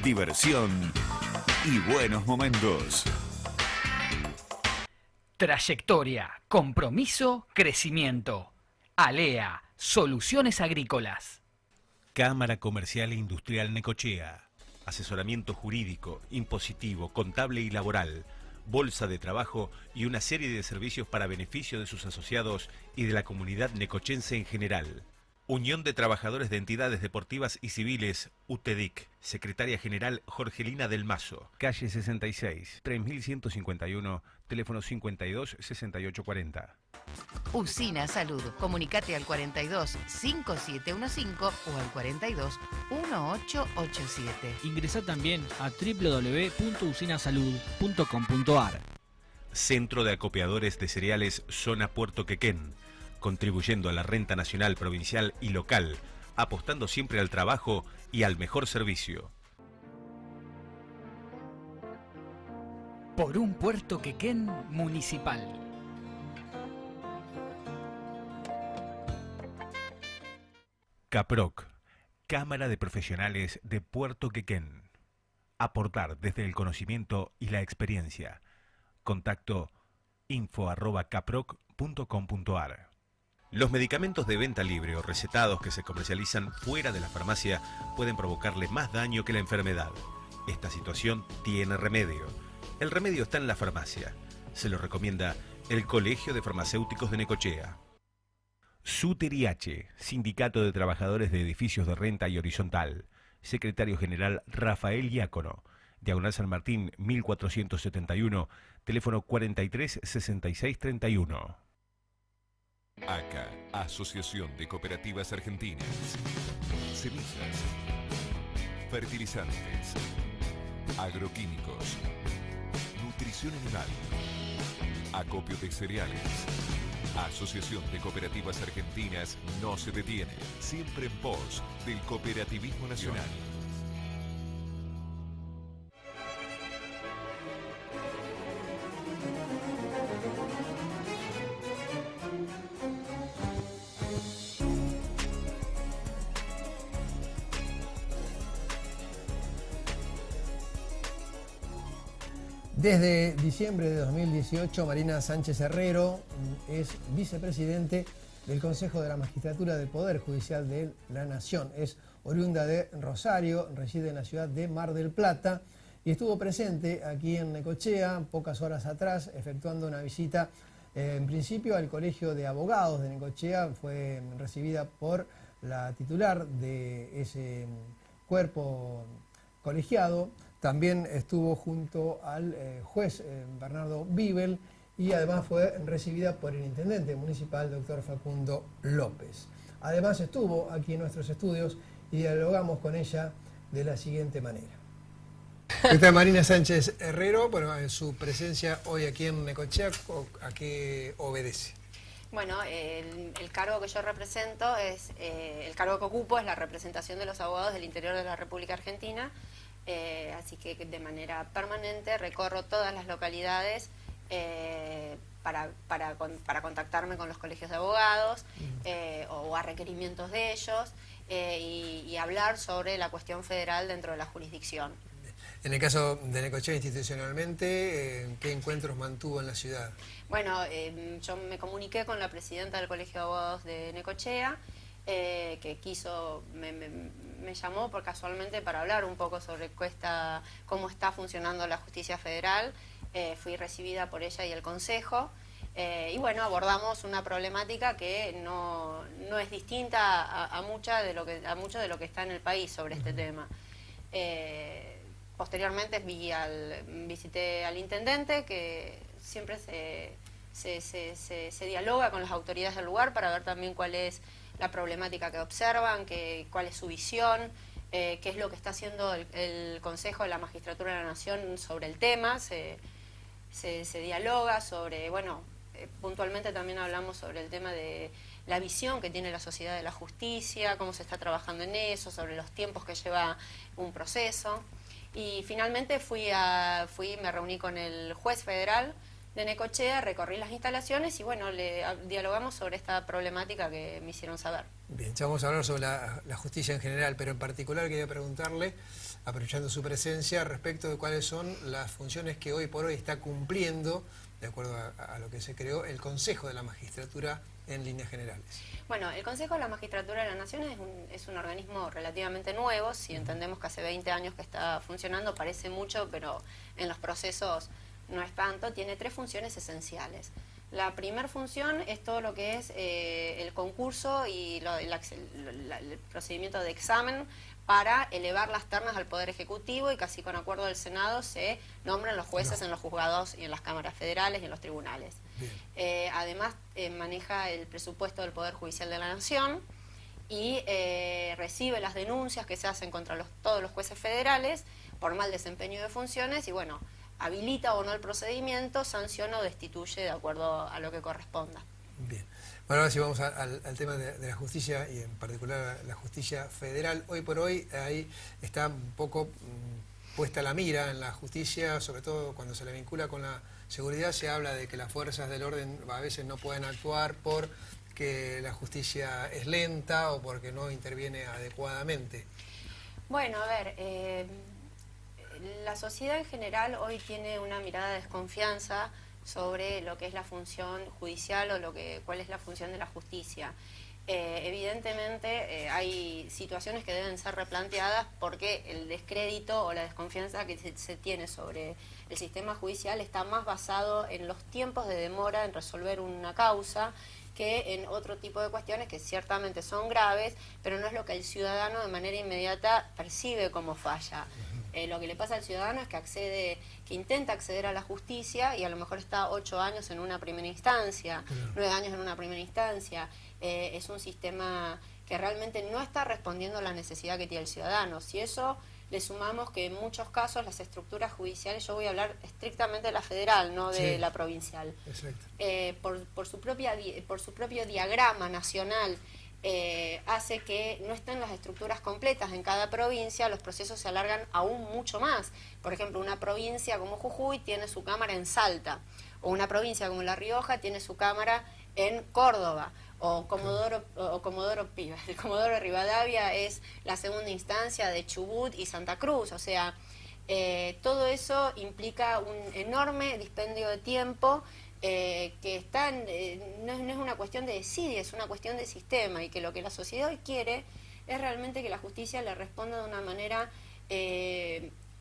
Diversión y buenos momentos. Trayectoria, compromiso, crecimiento. ALEA, Soluciones Agrícolas. Cámara Comercial e Industrial Necochea. Asesoramiento jurídico, impositivo, contable y laboral. Bolsa de trabajo y una serie de servicios para beneficio de sus asociados y de la comunidad necochense en general. Unión de Trabajadores de Entidades Deportivas y Civiles, UTEDIC. Secretaria General Jorgelina del Mazo. Calle 66, 3151, teléfono 52 6840. Usina Salud. Comunicate al 42 5715 o al 42 1887. Ingresá también a www.usinasalud.com.ar. Centro de Acopiadores de Cereales Zona Puerto Quequén. Contribuyendo a la renta nacional, provincial y local, apostando siempre al trabajo y al mejor servicio. Por un Puerto Quequén municipal. CAPROC, Cámara de Profesionales de Puerto Quequén. Aportar desde el conocimiento y la experiencia. Contacto info@caproc.com.ar. Los medicamentos de venta libre o recetados que se comercializan fuera de la farmacia pueden provocarle más daño que la enfermedad. Esta situación tiene remedio. El remedio está en la farmacia. Se lo recomienda el Colegio de Farmacéuticos de Necochea. SUTERIH, Sindicato de Trabajadores de Edificios de Renta y Horizontal. Secretario General Rafael Diácono. Diagonal San Martín 1471, teléfono 43 66 31. ACA, Asociación de Cooperativas Argentinas. Semillas, fertilizantes, agroquímicos, nutrición animal, acopio de cereales. Asociación de Cooperativas Argentinas no se detiene, siempre en pos del cooperativismo nacional. Desde diciembre de 2018, Marina Sánchez Herrero es vicepresidente del Consejo de la Magistratura del Poder Judicial de la Nación. Es oriunda de Rosario, reside en la ciudad de Mar del Plata y estuvo presente aquí en Necochea pocas horas atrás, efectuando una visita en principio al Colegio de Abogados de Necochea. Fue recibida por la titular de ese cuerpo colegiado. También estuvo junto al juez Bernardo Bibel, y además fue recibida por el intendente municipal, doctor Facundo López. Además estuvo aquí en nuestros estudios y dialogamos con ella de la siguiente manera. ¿Qué tal, Marina Sánchez Herrero? Bueno, en su presencia hoy aquí en Necochea, ¿a qué obedece? Bueno, el cargo que yo represento es, el cargo que ocupo es la representación de los abogados del interior de la República Argentina, así que de manera permanente recorro todas las localidades para contactarme con los colegios de abogados o a requerimientos de ellos y hablar sobre la cuestión federal dentro de la jurisdicción. En el caso de Necochea, institucionalmente, ¿qué encuentros mantuvo en la ciudad? Bueno, yo me comuniqué con la presidenta del Colegio de Abogados de Necochea, que me llamó casualmente para hablar un poco sobre cómo está funcionando la justicia federal. Fui recibida por ella y el Consejo, y bueno, abordamos una problemática que no es distinta a mucho de lo que está en el país sobre este tema. Posteriormente visité al intendente, que siempre se dialoga con las autoridades del lugar para ver también cuál es la problemática que observan, cuál es su visión, qué es lo que está haciendo el Consejo de la Magistratura de la Nación sobre el tema. Se dialoga sobre, bueno, puntualmente también hablamos sobre el tema de la visión que tiene la sociedad de la justicia, cómo se está trabajando en eso, sobre los tiempos que lleva un proceso. Y finalmente me reuní con el juez federal de Necochea, recorrí las instalaciones y bueno, dialogamos sobre esta problemática que me hicieron saber. Bien, ya vamos a hablar sobre la justicia en general, pero en particular quería preguntarle, aprovechando su presencia, respecto de cuáles son las funciones que hoy por hoy está cumpliendo, de acuerdo a lo que se creó, el Consejo de la Magistratura en líneas generales. Bueno, el Consejo de la Magistratura de la Nación es un organismo relativamente nuevo. Si entendemos que hace 20 años que está funcionando, parece mucho, pero en los procesos no es tanto. Tiene 3 funciones esenciales. La primera función es todo lo que es el concurso y el procedimiento de examen para elevar las ternas al Poder Ejecutivo, y casi con acuerdo del Senado se nombran los jueces en los juzgados y en las cámaras federales y en los tribunales. Además maneja el presupuesto del Poder Judicial de la Nación y recibe las denuncias que se hacen contra todos los jueces federales por mal desempeño de funciones y bueno, habilita o no el procedimiento, sanciona o destituye de acuerdo a lo que corresponda. Bien. Bueno, ahora sí vamos al tema de la justicia y en particular la justicia federal. Hoy por hoy ahí está un poco puesta la mira en la justicia, sobre todo cuando se le vincula con la seguridad. Se habla de que las fuerzas del orden a veces no pueden actuar porque la justicia es lenta o porque no interviene adecuadamente. Bueno, a ver, la sociedad en general hoy tiene una mirada de desconfianza sobre lo que es la función judicial o cuál es la función de la justicia. Evidentemente hay situaciones que deben ser replanteadas porque el descrédito o la desconfianza que se tiene sobre el sistema judicial está más basado en los tiempos de demora en resolver una causa que en otro tipo de cuestiones que ciertamente son graves, pero no es lo que el ciudadano de manera inmediata percibe como falla. Lo que le pasa al ciudadano es que intenta acceder a la justicia y a lo mejor está 8 años en una primera instancia, 9 años en una primera instancia. Es un sistema que realmente no está respondiendo a la necesidad que tiene el ciudadano. Si eso le sumamos que en muchos casos las estructuras judiciales, yo voy a hablar estrictamente de la federal, no de la provincial, por su propio diagrama nacional, hace que no estén las estructuras completas en cada provincia, los procesos se alargan aún mucho más. Por ejemplo, una provincia como Jujuy tiene su cámara en Salta, o una provincia como La Rioja tiene su cámara en Córdoba, o Comodoro Rivadavia es la segunda instancia de Chubut y Santa Cruz. O sea, todo eso implica un enorme dispendio de tiempo que no es una cuestión de desidia, es una cuestión de sistema, y que lo que la sociedad hoy quiere es realmente que la justicia le responda de una manera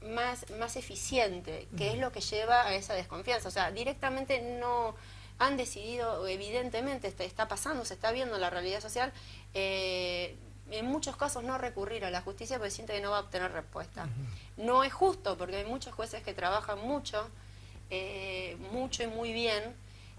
más eficiente, que es lo que lleva a esa desconfianza. O sea, directamente no han decidido, evidentemente está pasando, se está viendo en la realidad social, en muchos casos no recurrir a la justicia porque siente que no va a obtener respuesta. No es justo, porque hay muchos jueces que trabajan mucho y muy bien,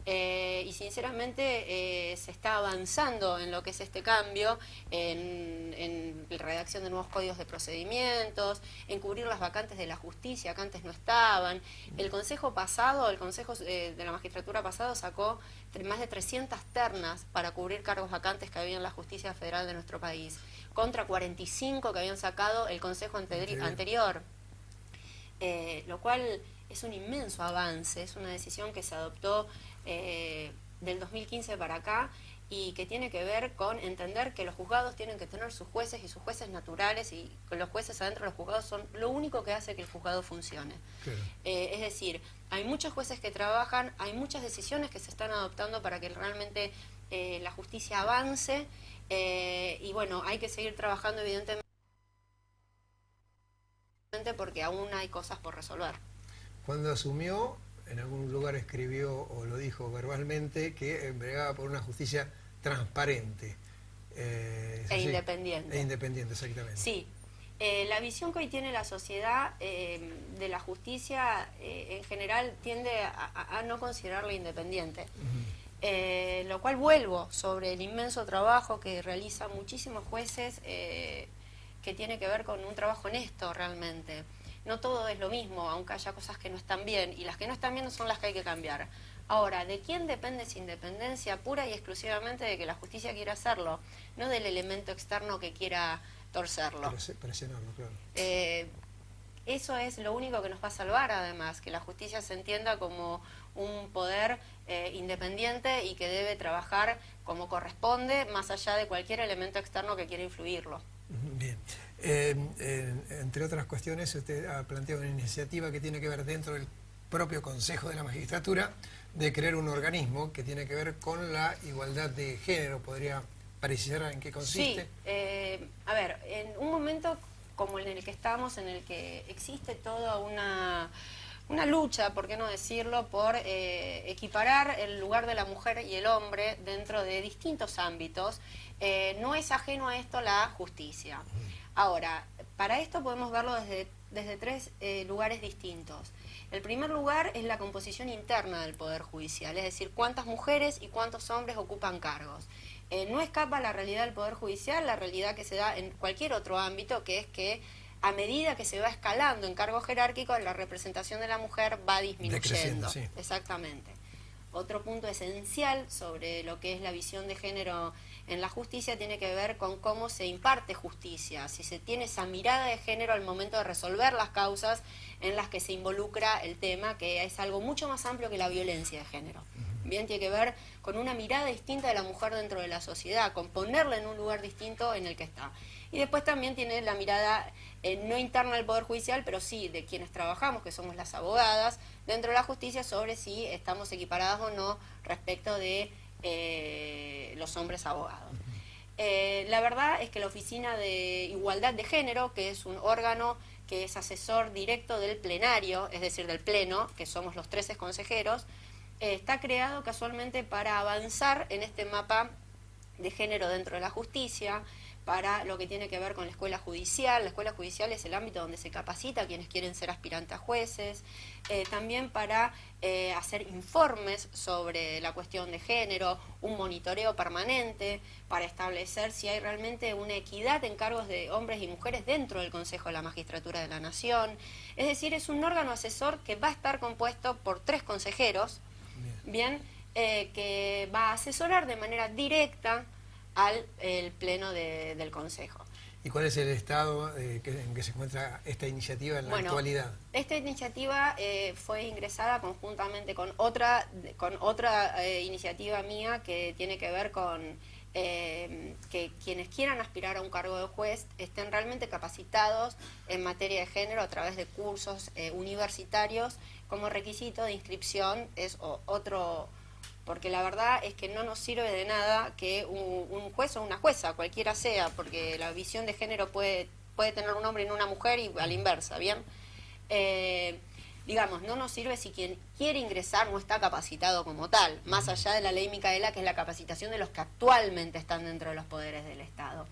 y sinceramente se está avanzando en lo que es este cambio, en la redacción de nuevos códigos de procedimientos, en cubrir las vacantes de la justicia que antes no estaban. El Consejo pasado, el Consejo de la Magistratura pasado sacó más de 300 ternas para cubrir cargos vacantes que había en la justicia federal de nuestro país, contra 45 que habían sacado el Consejo anterior. Lo cual es un inmenso avance, es una decisión que se adoptó del 2015 para acá y que tiene que ver con entender que los juzgados tienen que tener sus jueces y sus jueces naturales, y los jueces adentro de los juzgados son lo único que hace que el juzgado funcione. Claro. Es decir, hay muchos jueces que trabajan, hay muchas decisiones que se están adoptando para que realmente la justicia avance, y bueno, hay que seguir trabajando evidentemente porque aún hay cosas por resolver. Cuando asumió, en algún lugar escribió o lo dijo verbalmente que bregaba por una justicia transparente. Independiente. E independiente, exactamente. Sí. La visión que hoy tiene la sociedad de la justicia en general tiende a no considerarla independiente. Lo cual vuelvo sobre el inmenso trabajo que realizan muchísimos jueces que tiene que ver con un trabajo honesto realmente. No todo es lo mismo, aunque haya cosas que no están bien, y las que no están bien son las que hay que cambiar. Ahora, ¿de quién depende esa independencia? Pura y exclusivamente de que la justicia quiera hacerlo, no del elemento externo que quiera torcerlo. Presionarlo, claro. Eso es lo único que nos va a salvar, además, que la justicia se entienda como un poder independiente y que debe trabajar como corresponde, más allá de cualquier elemento externo que quiera influirlo. Bien. Entre otras cuestiones, usted ha planteado una iniciativa que tiene que ver dentro del propio Consejo de la Magistratura de crear un organismo que tiene que ver con la igualdad de género. ¿Podría precisar en qué consiste? Sí, a ver, en un momento como en el que estamos, en el que existe toda una lucha, por qué no decirlo, por equiparar el lugar de la mujer y el hombre dentro de distintos ámbitos, no es ajeno a esto la justicia. Ahora, para esto podemos verlo desde tres lugares distintos. El primer lugar es la composición interna del Poder Judicial, es decir, cuántas mujeres y cuántos hombres ocupan cargos. No escapa a la realidad del Poder Judicial, la realidad que se da en cualquier otro ámbito, que es que a medida que se va escalando en cargos jerárquicos, la representación de la mujer va disminuyendo. Sí. Exactamente. Otro punto esencial sobre lo que es la visión de género en la justicia tiene que ver con cómo se imparte justicia, si se tiene esa mirada de género al momento de resolver las causas en las que se involucra el tema, que es algo mucho más amplio que la violencia de género. Bien, tiene que ver con una mirada distinta de la mujer dentro de la sociedad, con ponerla en un lugar distinto en el que está. Y después también tiene la mirada no interna del Poder Judicial, pero sí de quienes trabajamos, que somos las abogadas, dentro de la justicia, sobre si estamos equiparadas o no respecto de los hombres abogados. La verdad es que la Oficina de Igualdad de Género, que es un órgano que es asesor directo del plenario, es decir, del pleno, que somos los 13 consejeros, está creado casualmente para avanzar en este mapa de género dentro de la justicia, para lo que tiene que ver con la escuela judicial. La escuela judicial es el ámbito donde se capacita a quienes quieren ser aspirantes a jueces, también para hacer informes sobre la cuestión de género, un monitoreo permanente, para establecer si hay realmente una equidad en cargos de hombres y mujeres dentro del Consejo de la Magistratura de la Nación. Es decir, es un órgano asesor que va a estar compuesto por 3 consejeros, bien, que va a asesorar de manera directa al pleno del Consejo. ¿Y cuál es el estado en que se encuentra esta iniciativa en la actualidad? Esta iniciativa fue ingresada conjuntamente con otra iniciativa mía que tiene que ver con que quienes quieran aspirar a un cargo de juez estén realmente capacitados en materia de género a través de cursos universitarios. Como requisito de inscripción es otro... Porque la verdad es que no nos sirve de nada que un juez o una jueza, cualquiera sea, porque la visión de género puede tener un hombre y una mujer y a la inversa, ¿bien? digamos, no nos sirve si quien quiere ingresar no está capacitado como tal, más allá de la ley Micaela, que es la capacitación de los que actualmente están dentro de los poderes del Estado.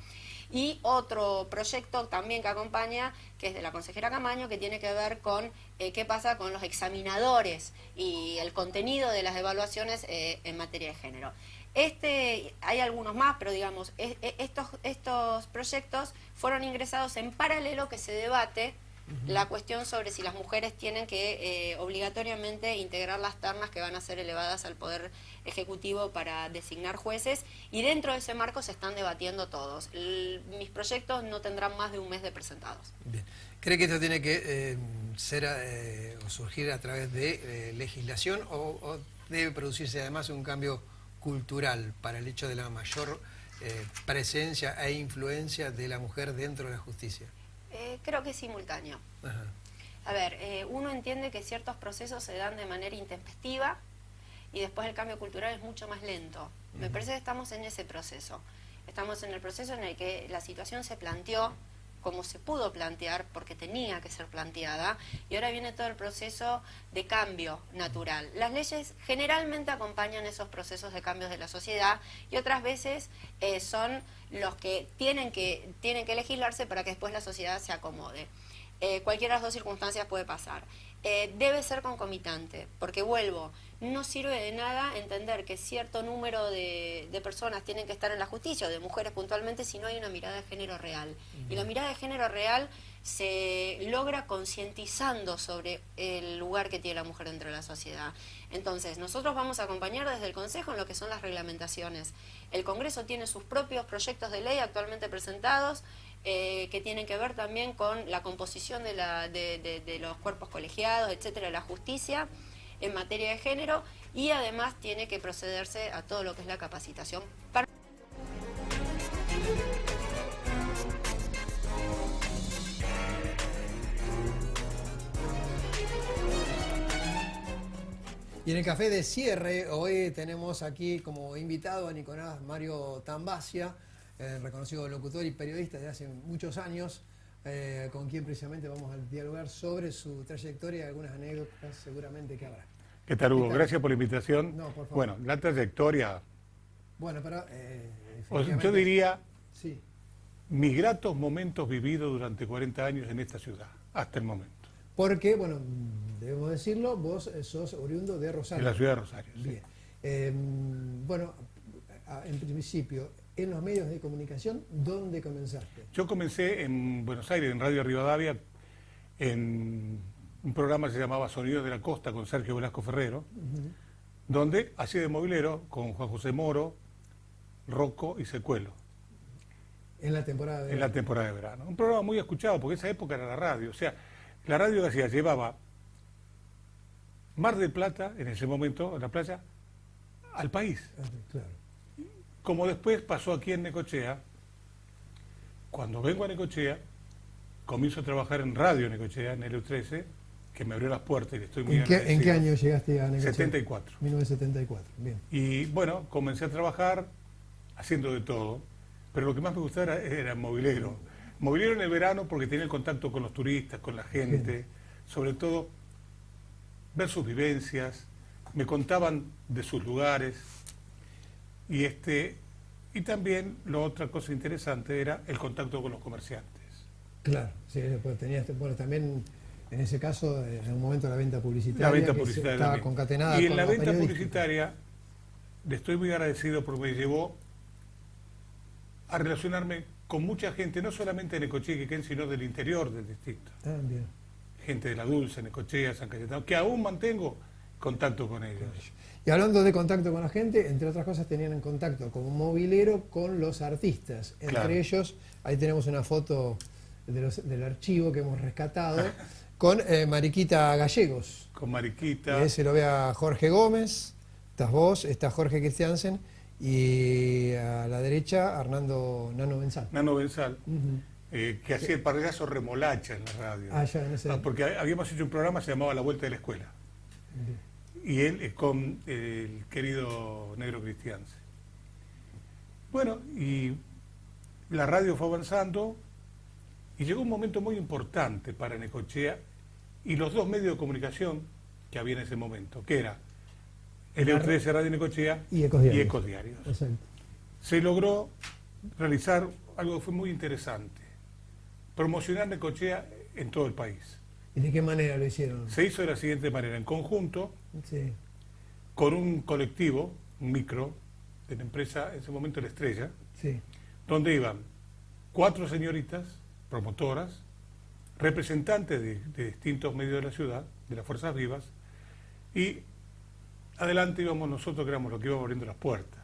Y otro proyecto también que acompaña, que es de la consejera Camaño, que tiene que ver con qué pasa con los examinadores y el contenido de las evaluaciones en materia de género. Hay algunos más, pero digamos, estos proyectos fueron ingresados en paralelo que se debate la cuestión sobre si las mujeres tienen que obligatoriamente integrar las ternas que van a ser elevadas al Poder Ejecutivo para designar jueces, y dentro de ese marco se están debatiendo todos. Mis proyectos no tendrán más de un mes de presentados. Bien. ¿Cree que esto tiene que o surgir a través de legislación o debe producirse además un cambio cultural para el hecho de la mayor presencia e influencia de la mujer dentro de la justicia? Creo que es simultáneo. Ajá. A ver, uno entiende que ciertos procesos se dan de manera intempestiva y después el cambio cultural es mucho más lento. Me parece que estamos en ese proceso. Estamos en el proceso en el que la situación se planteó como se pudo plantear porque tenía que ser planteada, y ahora viene todo el proceso de cambio natural. Las leyes generalmente acompañan esos procesos de cambios de la sociedad y otras veces son los que tienen que legislarse para que después la sociedad se acomode. Cualquiera de las dos circunstancias puede pasar. Debe ser concomitante, porque vuelvo, no sirve de nada entender que cierto número de personas tienen que estar en la justicia, o de mujeres puntualmente, si no hay una mirada de género real. Y la mirada de género real se logra concientizando sobre el lugar que tiene la mujer dentro de la sociedad. Entonces, nosotros vamos a acompañar desde el Consejo en lo que son las reglamentaciones. El Congreso tiene sus propios proyectos de ley actualmente presentados, que tienen que ver también con la composición de los cuerpos colegiados, etcétera, de la justicia en materia de género, y además tiene que procederse a todo lo que es la capacitación para... Y en el café de cierre hoy tenemos aquí como invitado a Nicolás Mario Tambasia, reconocido locutor y periodista de hace muchos años, con quien precisamente vamos a dialogar sobre su trayectoria y algunas anécdotas seguramente que habrá. ¿Qué tal, Hugo? Gracias por la invitación. No, por favor. Bueno, la trayectoria... Bueno, pero... yo diría, sí, mis gratos momentos vividos durante 40 años en esta ciudad, hasta el momento. Porque, bueno, debemos decirlo, vos sos oriundo de Rosario. De la ciudad de Rosario, sí. Bien. Bueno, en principio, en los medios de comunicación, ¿dónde comenzaste? Yo comencé en Buenos Aires, en Radio Rivadavia, en un programa que se llamaba Sonidos de la Costa con Sergio Velasco Ferrero, donde hacía de movilero con Juan José Moro, Rocco y Secuelo. En la temporada de verano. En la temporada de verano. Un programa muy escuchado, porque esa época era la radio. O sea, la radio que hacía llevaba Mar del Plata, en ese momento, en la playa, al país. Claro. Como después pasó aquí en Necochea, cuando vengo a Necochea, comienzo a trabajar en Radio Necochea, en el EU13, que me abrió las puertas y le estoy muy agradecido. ¿En qué año llegaste a Necochea? 74. 1974, bien. Y bueno, comencé a trabajar haciendo de todo, pero lo que más me gustaba era movilero. Movilero en el verano porque tenía el contacto con los turistas, con la gente, sobre todo ver sus vivencias, me contaban de sus lugares, y también la otra cosa interesante era el contacto con los comerciantes. Claro, sí, pues tenías, bueno, también en ese caso, en un momento la venta publicitaria, la venta publicitaria estaba también. concatenada y en con la venta periodística. publicitaria le estoy muy agradecido porque me llevó a relacionarme con mucha gente, no solamente de Necochea y Quequén, sino del interior del distrito. Ah, bien. Gente de La Dulce, Necochea, San Cayetano, que aún mantengo contacto con ellos. Y hablando de contacto con la gente, entre otras cosas tenían en contacto como movilero con los artistas. Entre ellos, ahí tenemos una foto del archivo que hemos rescatado, con Mariquita Gallegos. Con Mariquita. Se lo ve a Jorge Gómez, estás vos, está Jorge Christiansen, y a la derecha Hernando Nano Benzal. Nano Benzal, que hacía el parrillazo remolacha en la radio. Ya, en ese... porque habíamos hecho un programa que se llamaba La Vuelta de la Escuela. Bien. Y él con el querido Negro Christiansen. Bueno, y la radio fue avanzando y llegó un momento muy importante para Necochea y los dos medios de comunicación que había en ese momento, que era el EU13 Radio Necochea y Ecos Diarios. Exacto. Se logró realizar algo que fue muy interesante, promocionar Necochea en todo el país. ¿Y de qué manera lo hicieron? Se hizo de la siguiente manera, en conjunto, sí, con un colectivo, un micro, de la empresa, en ese momento La Estrella, sí, donde iban 4 señoritas, promotoras, representantes de distintos medios de la ciudad, de las Fuerzas Vivas, y adelante íbamos nosotros, que éramos los que íbamos abriendo las puertas.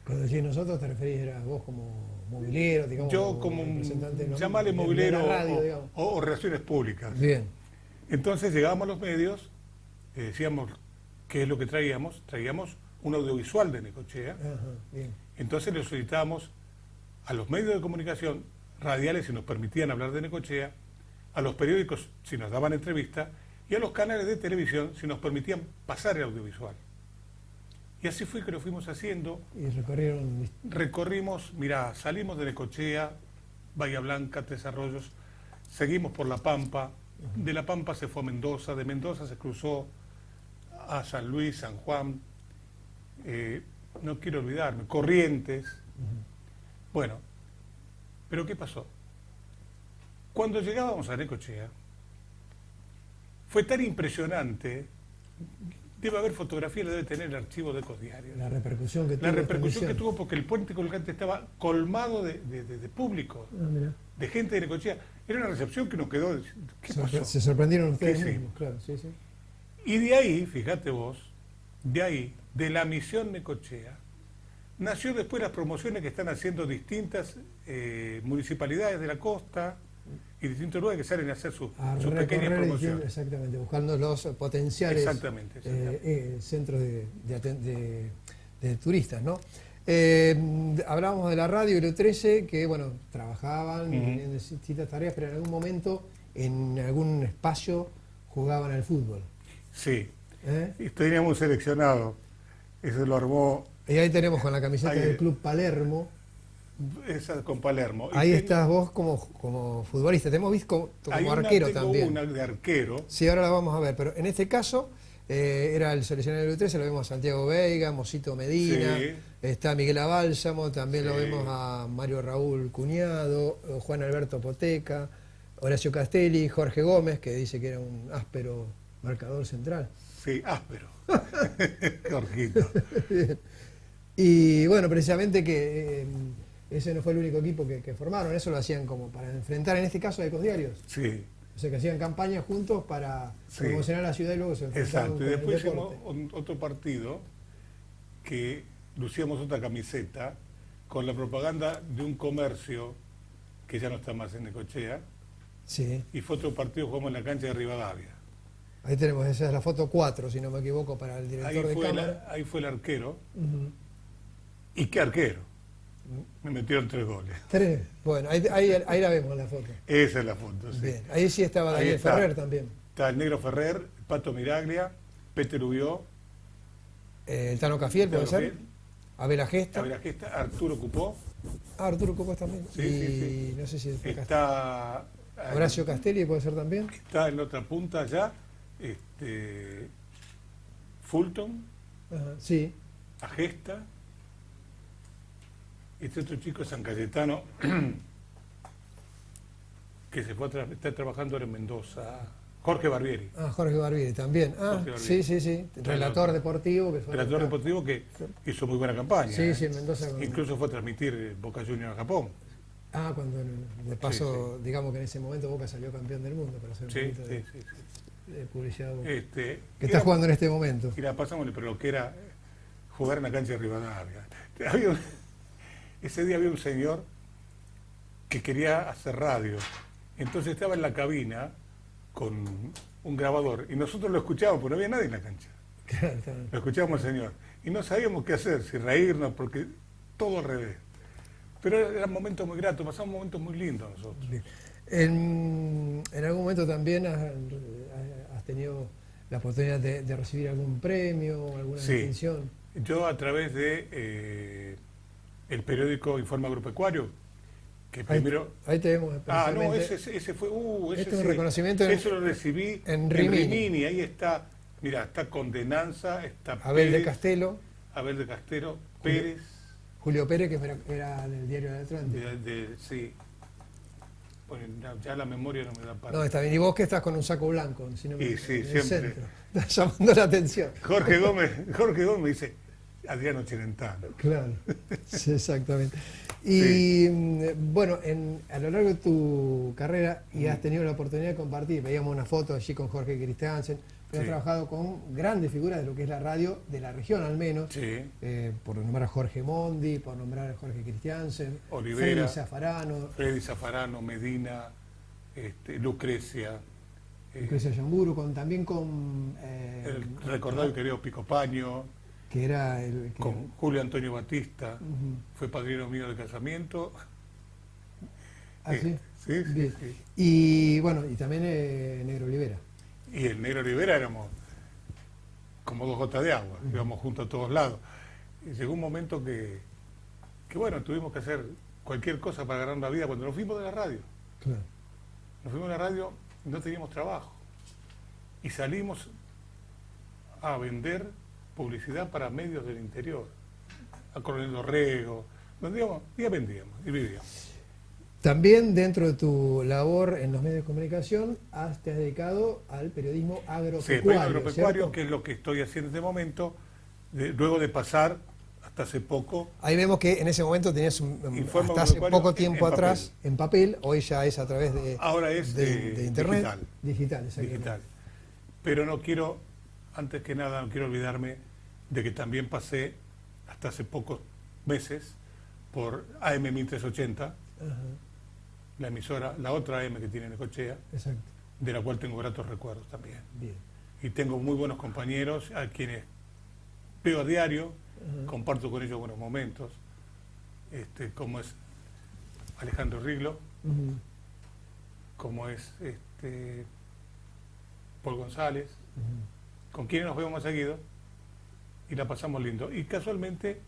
Cuando decís nosotros, ¿te referís eras vos como movilero, digamos? Yo como representante, ¿no?, llamale de movilero la radio, o relaciones públicas. Bien. Entonces llegábamos a los medios, decíamos qué es lo que traíamos un audiovisual de Necochea. Ajá, bien. Entonces le solicitábamos a los medios de comunicación radiales si nos permitían hablar de Necochea, a los periódicos si nos daban entrevista y a los canales de televisión si nos permitían pasar el audiovisual. Y así fue que lo fuimos haciendo. Y recorrimos, mirá, salimos de Necochea, Bahía Blanca, Tres Arroyos, seguimos por La Pampa, de La Pampa se fue a Mendoza, de Mendoza se cruzó a San Luis, San Juan, no quiero olvidarme, Corrientes. Bueno, pero ¿qué pasó? Cuando llegábamos a Necochea, fue tan impresionante, debe haber fotografía, la debe tener el archivo de Ecos Diarios. La repercusión que tuvo. La repercusión que tuvo porque el puente colgante estaba colmado de público, de gente de Necochea. Era una recepción que nos quedó... ¿Qué pasó? Se sorprendieron ustedes ¿Qué mismos, claro, sí, sí. Y de ahí, fíjate vos, de la misión Necochea, nació después las promociones que están haciendo distintas municipalidades de la costa y distintos lugares que salen a hacer sus pequeñas promociones. Exactamente, buscando los potenciales centros de turistas, ¿no? Hablábamos de la radio y el EU13, que bueno, trabajaban en distintas tareas, pero en algún momento, en algún espacio, jugaban al fútbol. Sí, y teníamos seleccionado, eso lo armó... Y ahí tenemos con la camiseta del Club Palermo. Esa con Palermo. Ahí estás vos como futbolista, te hemos visto como arquero también. Una de arquero. Sí, ahora la vamos a ver, pero en este caso era el seleccionado del U13, lo vemos a Santiago Veiga, Mosito Medina, está Miguel Abálsamo, también lo vemos a Mario Raúl Cuñado, Juan Alberto Poteca, Horacio Castelli, Jorge Gómez, que dice que era un áspero marcador central. Sí, áspero. Jorgito. Y bueno, precisamente que ese no fue el único equipo que formaron, eso lo hacían como para enfrentar en este caso a Ecos Diarios. Sí. O sea, que hacían campañas juntos para promocionar la ciudad y luego se enfrentaban. Exacto, y después hicimos otro partido que lucíamos otra camiseta con la propaganda de un comercio que ya no está más en Necochea. Sí. Y fue otro partido, jugamos en la cancha de Rivadavia. Ahí tenemos, esa es la foto 4, si no me equivoco, para el director de cámara. Ahí fue el arquero. ¿Y qué arquero? Me metieron 3 goles. 3, bueno, ahí la vemos la foto. Esa es la foto, sí. Bien, ahí sí estaba Daniel Ferrer también. Está el Negro Ferrer, el Pato Miraglia, Peter Ubió. El Tano Cafiel, puede ser. Abel Agesta. Arturo Cupó. Ah, Arturo Cupó también. Sí, y no sé si está Horacio Castelli, puede ser también. Está en la otra punta allá, Fulton. Ajá, sí. Agesta. Este otro chico San Cayetano que está trabajando ahora en Mendoza, Jorge Barbieri. Ah, Jorge Barbieri también. Ah, sí. Relator deportivo. Relator deportivo que hizo muy buena campaña. Sí, en Mendoza. Incluso fue a transmitir Boca Juniors a Japón. Ah, cuando de paso, digamos que en ese momento Boca salió campeón del mundo, para hacer un poquito de publicidad. Que está jugando en este momento. Y la pasamos, pero lo que era jugar en la cancha de Rivadavia. Ese día había un señor que quería hacer radio. Entonces estaba en la cabina con un grabador y nosotros lo escuchábamos, porque no había nadie en la cancha. Claro. Lo escuchábamos al señor. Y no sabíamos qué hacer, si reírnos, porque todo al revés. Pero eran momentos muy gratos, pasamos momentos muy lindos nosotros. En algún momento también has tenido la oportunidad de recibir algún premio, alguna distinción. Yo a través de el periódico Informe Agropecuario, que primero... Ahí te vemos. Ah, no, ese fue... ese este es un sí. reconocimiento. Eso lo recibí en Rimini. Ahí está, mira, está Condenanza, está Abel Pérez, de Castelo. Abel de Castelo, Pérez. Julio Pérez, que era del diario del Atlántico. Sí. Bueno, ya la memoria no me da para... No, está bien. Y vos que estás con un saco blanco, si no me sí, en el siempre. centro. Estás llamando la atención. Jorge Gómez me dice, Adriano Celentano. Claro, sí, exactamente. Y bueno, a lo largo de tu carrera, y has tenido la oportunidad de compartir, veíamos una foto allí con Jorge Christiansen, pero has trabajado con grandes figuras de lo que es la radio, de la región al menos, por nombrar a Jorge Mondi, por nombrar a Jorge Christiansen, Olivera, Freddy Zaffarano, Medina, Lucrecia. Lucrecia Yamburu, también con... el recordado y querido Pico Paño. Que era con Julio Antonio Batista, fue padrino mío de casamiento. ¿Ah, sí? Sí. Y bueno, y también Negro Olivera. Y el Negro Olivera éramos como 2 gotas de agua, íbamos juntos a todos lados. Y llegó un momento que bueno, tuvimos que hacer cualquier cosa para ganar la vida cuando nos fuimos de la radio. Claro. Nos fuimos de la radio y no teníamos trabajo. Y salimos a vender publicidad para medios del interior, a Coronel Dorrego, donde íbamos, y vendíamos, y vivíamos. También dentro de tu labor en los medios de comunicación te has dedicado al periodismo agropecuario. Sí, agropecuario, que es lo que estoy haciendo en este momento, luego de pasar hasta hace poco. Ahí vemos que en ese momento tenías hasta hace poco tiempo atrás en papel, hoy ya es a través de, ahora es de internet. Digital, pero no quiero, antes que nada, no quiero olvidarme de que también pasé hasta hace pocos meses por AM 1380, la emisora, la otra AM que tiene Necochea, de la cual tengo gratos recuerdos también. Bien. Y tengo muy buenos compañeros a quienes veo a diario, comparto con ellos buenos momentos, como es Alejandro Riglo, como es Paul González, con quienes nos vemos más seguido y la pasamos lindo. Y casualmente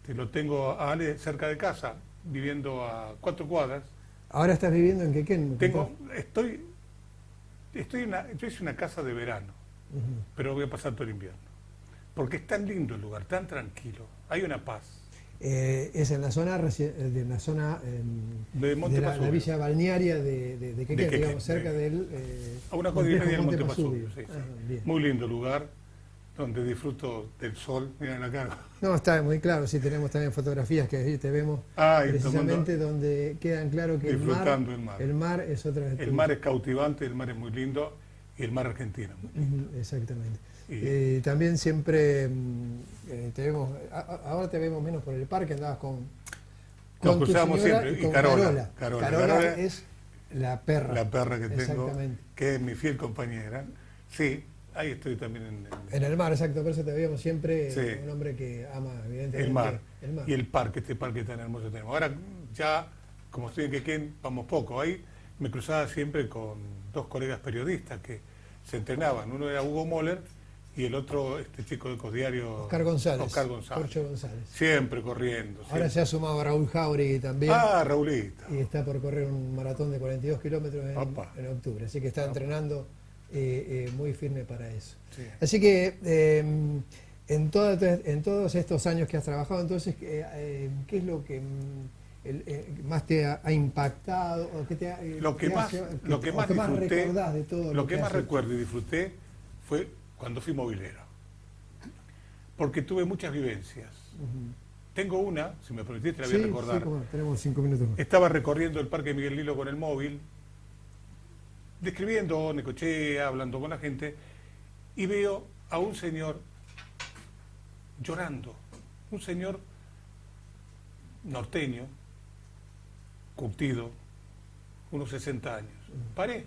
lo tengo a Ale cerca de casa, viviendo a 4 cuadras. ¿Ahora estás viviendo en Quequén? Yo hice una casa de verano, pero voy a pasar todo el invierno. Porque es tan lindo el lugar, tan tranquilo, hay una paz. Es en la zona de la villa balnearia de Quequén, digamos, cerca del... a una cuadra y media del Monte Pasubio. Sí. Muy lindo lugar, donde disfruto del sol. Miren la cara. No, está muy claro, sí, tenemos también fotografías que ahí te vemos precisamente donde quedan claro que disfrutando el mar es otra vez. El mar es cautivante, el mar es muy lindo, y el mar argentino. Exactamente. También siempre te vemos, ahora te vemos menos por el parque, andabas con nos cruzamos siempre, y Carola. Carola es la perra. La perra que tengo, que es mi fiel compañera. Sí, ahí estoy también en el mar, exacto, por eso te veíamos siempre un hombre que ama evidentemente el mar. Y el parque, este parque tan hermoso que tenemos. Ahora ya, como estoy en Quequén, vamos poco. Ahí me cruzaba siempre con 2 colegas periodistas que se entrenaban. Uno era Hugo Moller y el otro, chico de Cosdiario, Oscar González. Jorge González. Siempre corriendo. Ahora se ha sumado Raúl Jauregui también. Raulito. Y está por correr un maratón de 42 kilómetros en octubre. Así que está entrenando muy firme para eso. Sí. Así que en todos estos años que has trabajado, entonces, ¿qué es lo que más te ha impactado? O que lo que más recordás de todo lo que más recuerdo y disfruté fue cuando fui movilero, porque tuve muchas vivencias. Tengo una, si me permitís, te la voy a recordar. Sí, tenemos 5 minutos más. Estaba recorriendo el Parque Miguel Lilo con el móvil, describiendo Necochea, hablando con la gente, y veo a un señor llorando, un señor norteño, curtido, unos 60 años. Paré,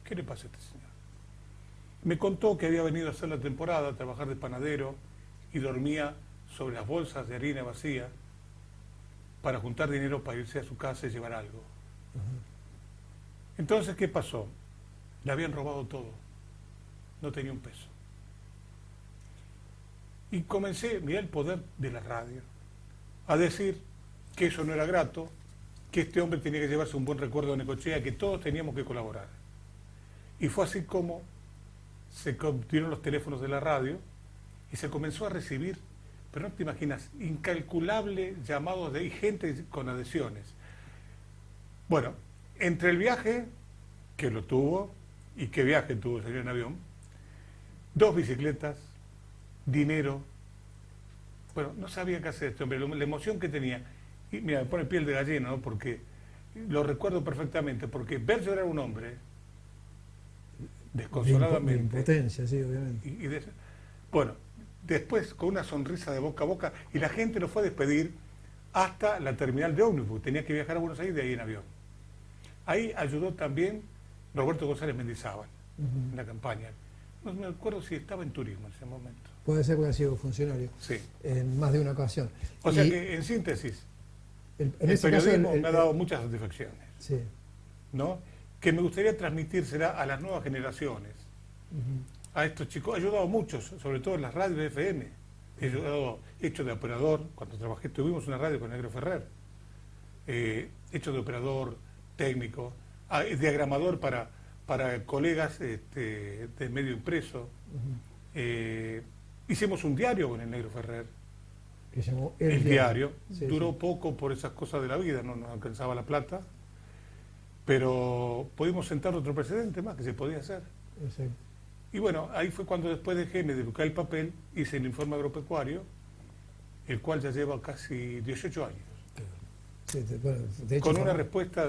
¿qué le pasa a este señor? Me contó que había venido a hacer la temporada, a trabajar de panadero, y dormía sobre las bolsas de harina vacía para juntar dinero para irse a su casa y llevar algo. Entonces, ¿qué pasó? Le habían robado todo, no tenía un peso. Y comencé, mirá el poder de la radio, a decir que eso no era grato, que este hombre tenía que llevarse un buen recuerdo de Necochea, que todos teníamos que colaborar. Y fue así como se obtuvieron los teléfonos de la radio y se comenzó a recibir, pero no te imaginas, incalculable llamados de gente con adhesiones. Bueno, entre el viaje, que lo tuvo, y qué viaje tuvo el señor en avión, 2 bicicletas, dinero, bueno, no sabía qué hacer este hombre, la emoción que tenía, y mira, me pone piel de gallina, ¿no? Porque lo recuerdo perfectamente, porque ver llorar a un hombre, desconsoladamente. De impotencia, sí, obviamente. Bueno, después con una sonrisa de boca a boca, y la gente lo fue a despedir hasta la terminal de ómnibus, tenía que viajar a Buenos Aires de ahí en avión. Ahí ayudó también Roberto González Mendizábal en la campaña. No me acuerdo si estaba en turismo en ese momento. Puede ser que haya sido funcionario. Sí. En más de una ocasión. O sea que, en síntesis, el periodismo me ha dado muchas satisfacciones. Sí. ¿No? Que me gustaría transmitírsela a las nuevas generaciones. A estos chicos. He ayudado a muchos, sobre todo en las radios de FM. He hecho de operador, cuando trabajé, tuvimos una radio con Negro Ferrer. Hecho de operador, técnico, diagramador para colegas de medio impreso. Hicimos un diario con el Negro Ferrer. Que llamó El diario. Sí, duró poco por esas cosas de la vida, no nos alcanzaba la plata, pero pudimos sentar otro precedente más que se podía hacer. Exacto. Y bueno, ahí fue cuando después dejé de buscar el papel, hice el informe agropecuario, el cual ya lleva casi 18 años. Sí, bueno, de hecho, con una respuesta...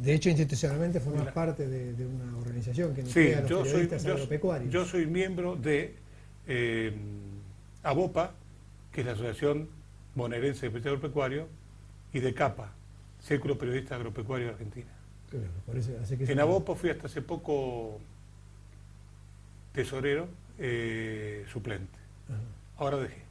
De hecho, institucionalmente formas parte de una organización que nuclea a los periodistas agropecuarios. Yo soy miembro de ABOPA, que es la Asociación Bonaerense de Periodistas Agropecuarios, y de CAPA, Círculo Periodista Agropecuario de Argentina. Claro, por eso, así que en ABOPA fui hasta hace poco tesorero suplente. Ajá. Ahora dejé.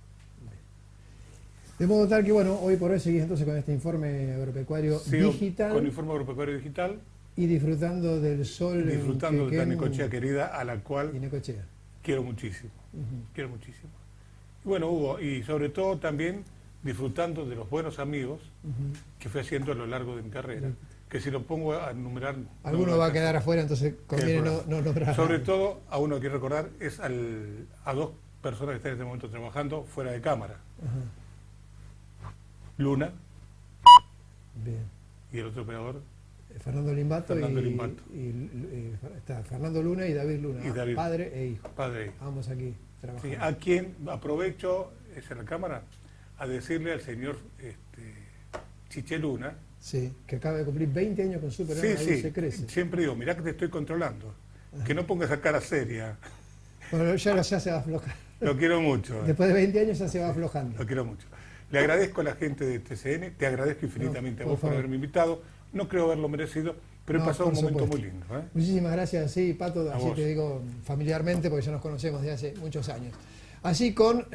De modo tal que, bueno, hoy por hoy seguís entonces con este informe agropecuario digital. Con el informe agropecuario digital. Y disfrutando del sol. Disfrutando de la Necochea querida, a la cual Necochea. Quiero muchísimo. Quiero muchísimo. Y bueno, Hugo, y sobre todo también disfrutando de los buenos amigos que fui haciendo a lo largo de mi carrera. Que si lo pongo a enumerar... Alguno va a quedar afuera, entonces conviene no nombrar. Sobre todo, a uno que quiero recordar, es a 2 personas que están en este momento trabajando fuera de cámara. Luna. Bien. Y el otro operador. Fernando Limbato. Limbato. Está Fernando Luna y David Luna. Y David, padre e hijo. Padre e hijo. Ambos aquí trabajando. Sí, a quien aprovecho, es en la cámara, a decirle al señor Chiche Luna. Sí, que acaba de cumplir 20 años con su programa. Sí, Se crece. Siempre digo, mirá que te estoy controlando. Que no pongas esa cara seria. Bueno, ya se va a aflojar. Lo quiero mucho. Después de 20 años ya se va aflojando. Lo quiero mucho. Le agradezco a la gente de TCN, te agradezco infinitamente a vos por haberme invitado. No creo haberlo merecido, pero he pasado un momento muy lindo. Muchísimas gracias, sí, Pato, A así vos. te digo familiarmente, porque ya nos conocemos de hace muchos años. Así con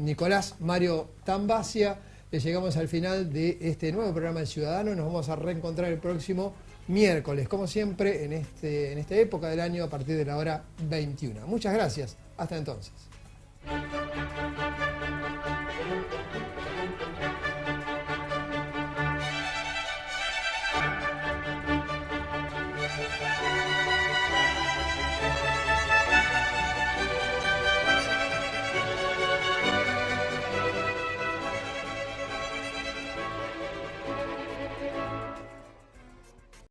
Nicolás Mario Tambasia, llegamos al final de este nuevo programa del Ciudadano. Nos vamos a reencontrar el próximo miércoles, como siempre, en esta época del año, a partir de la hora 21. Muchas gracias. Hasta entonces.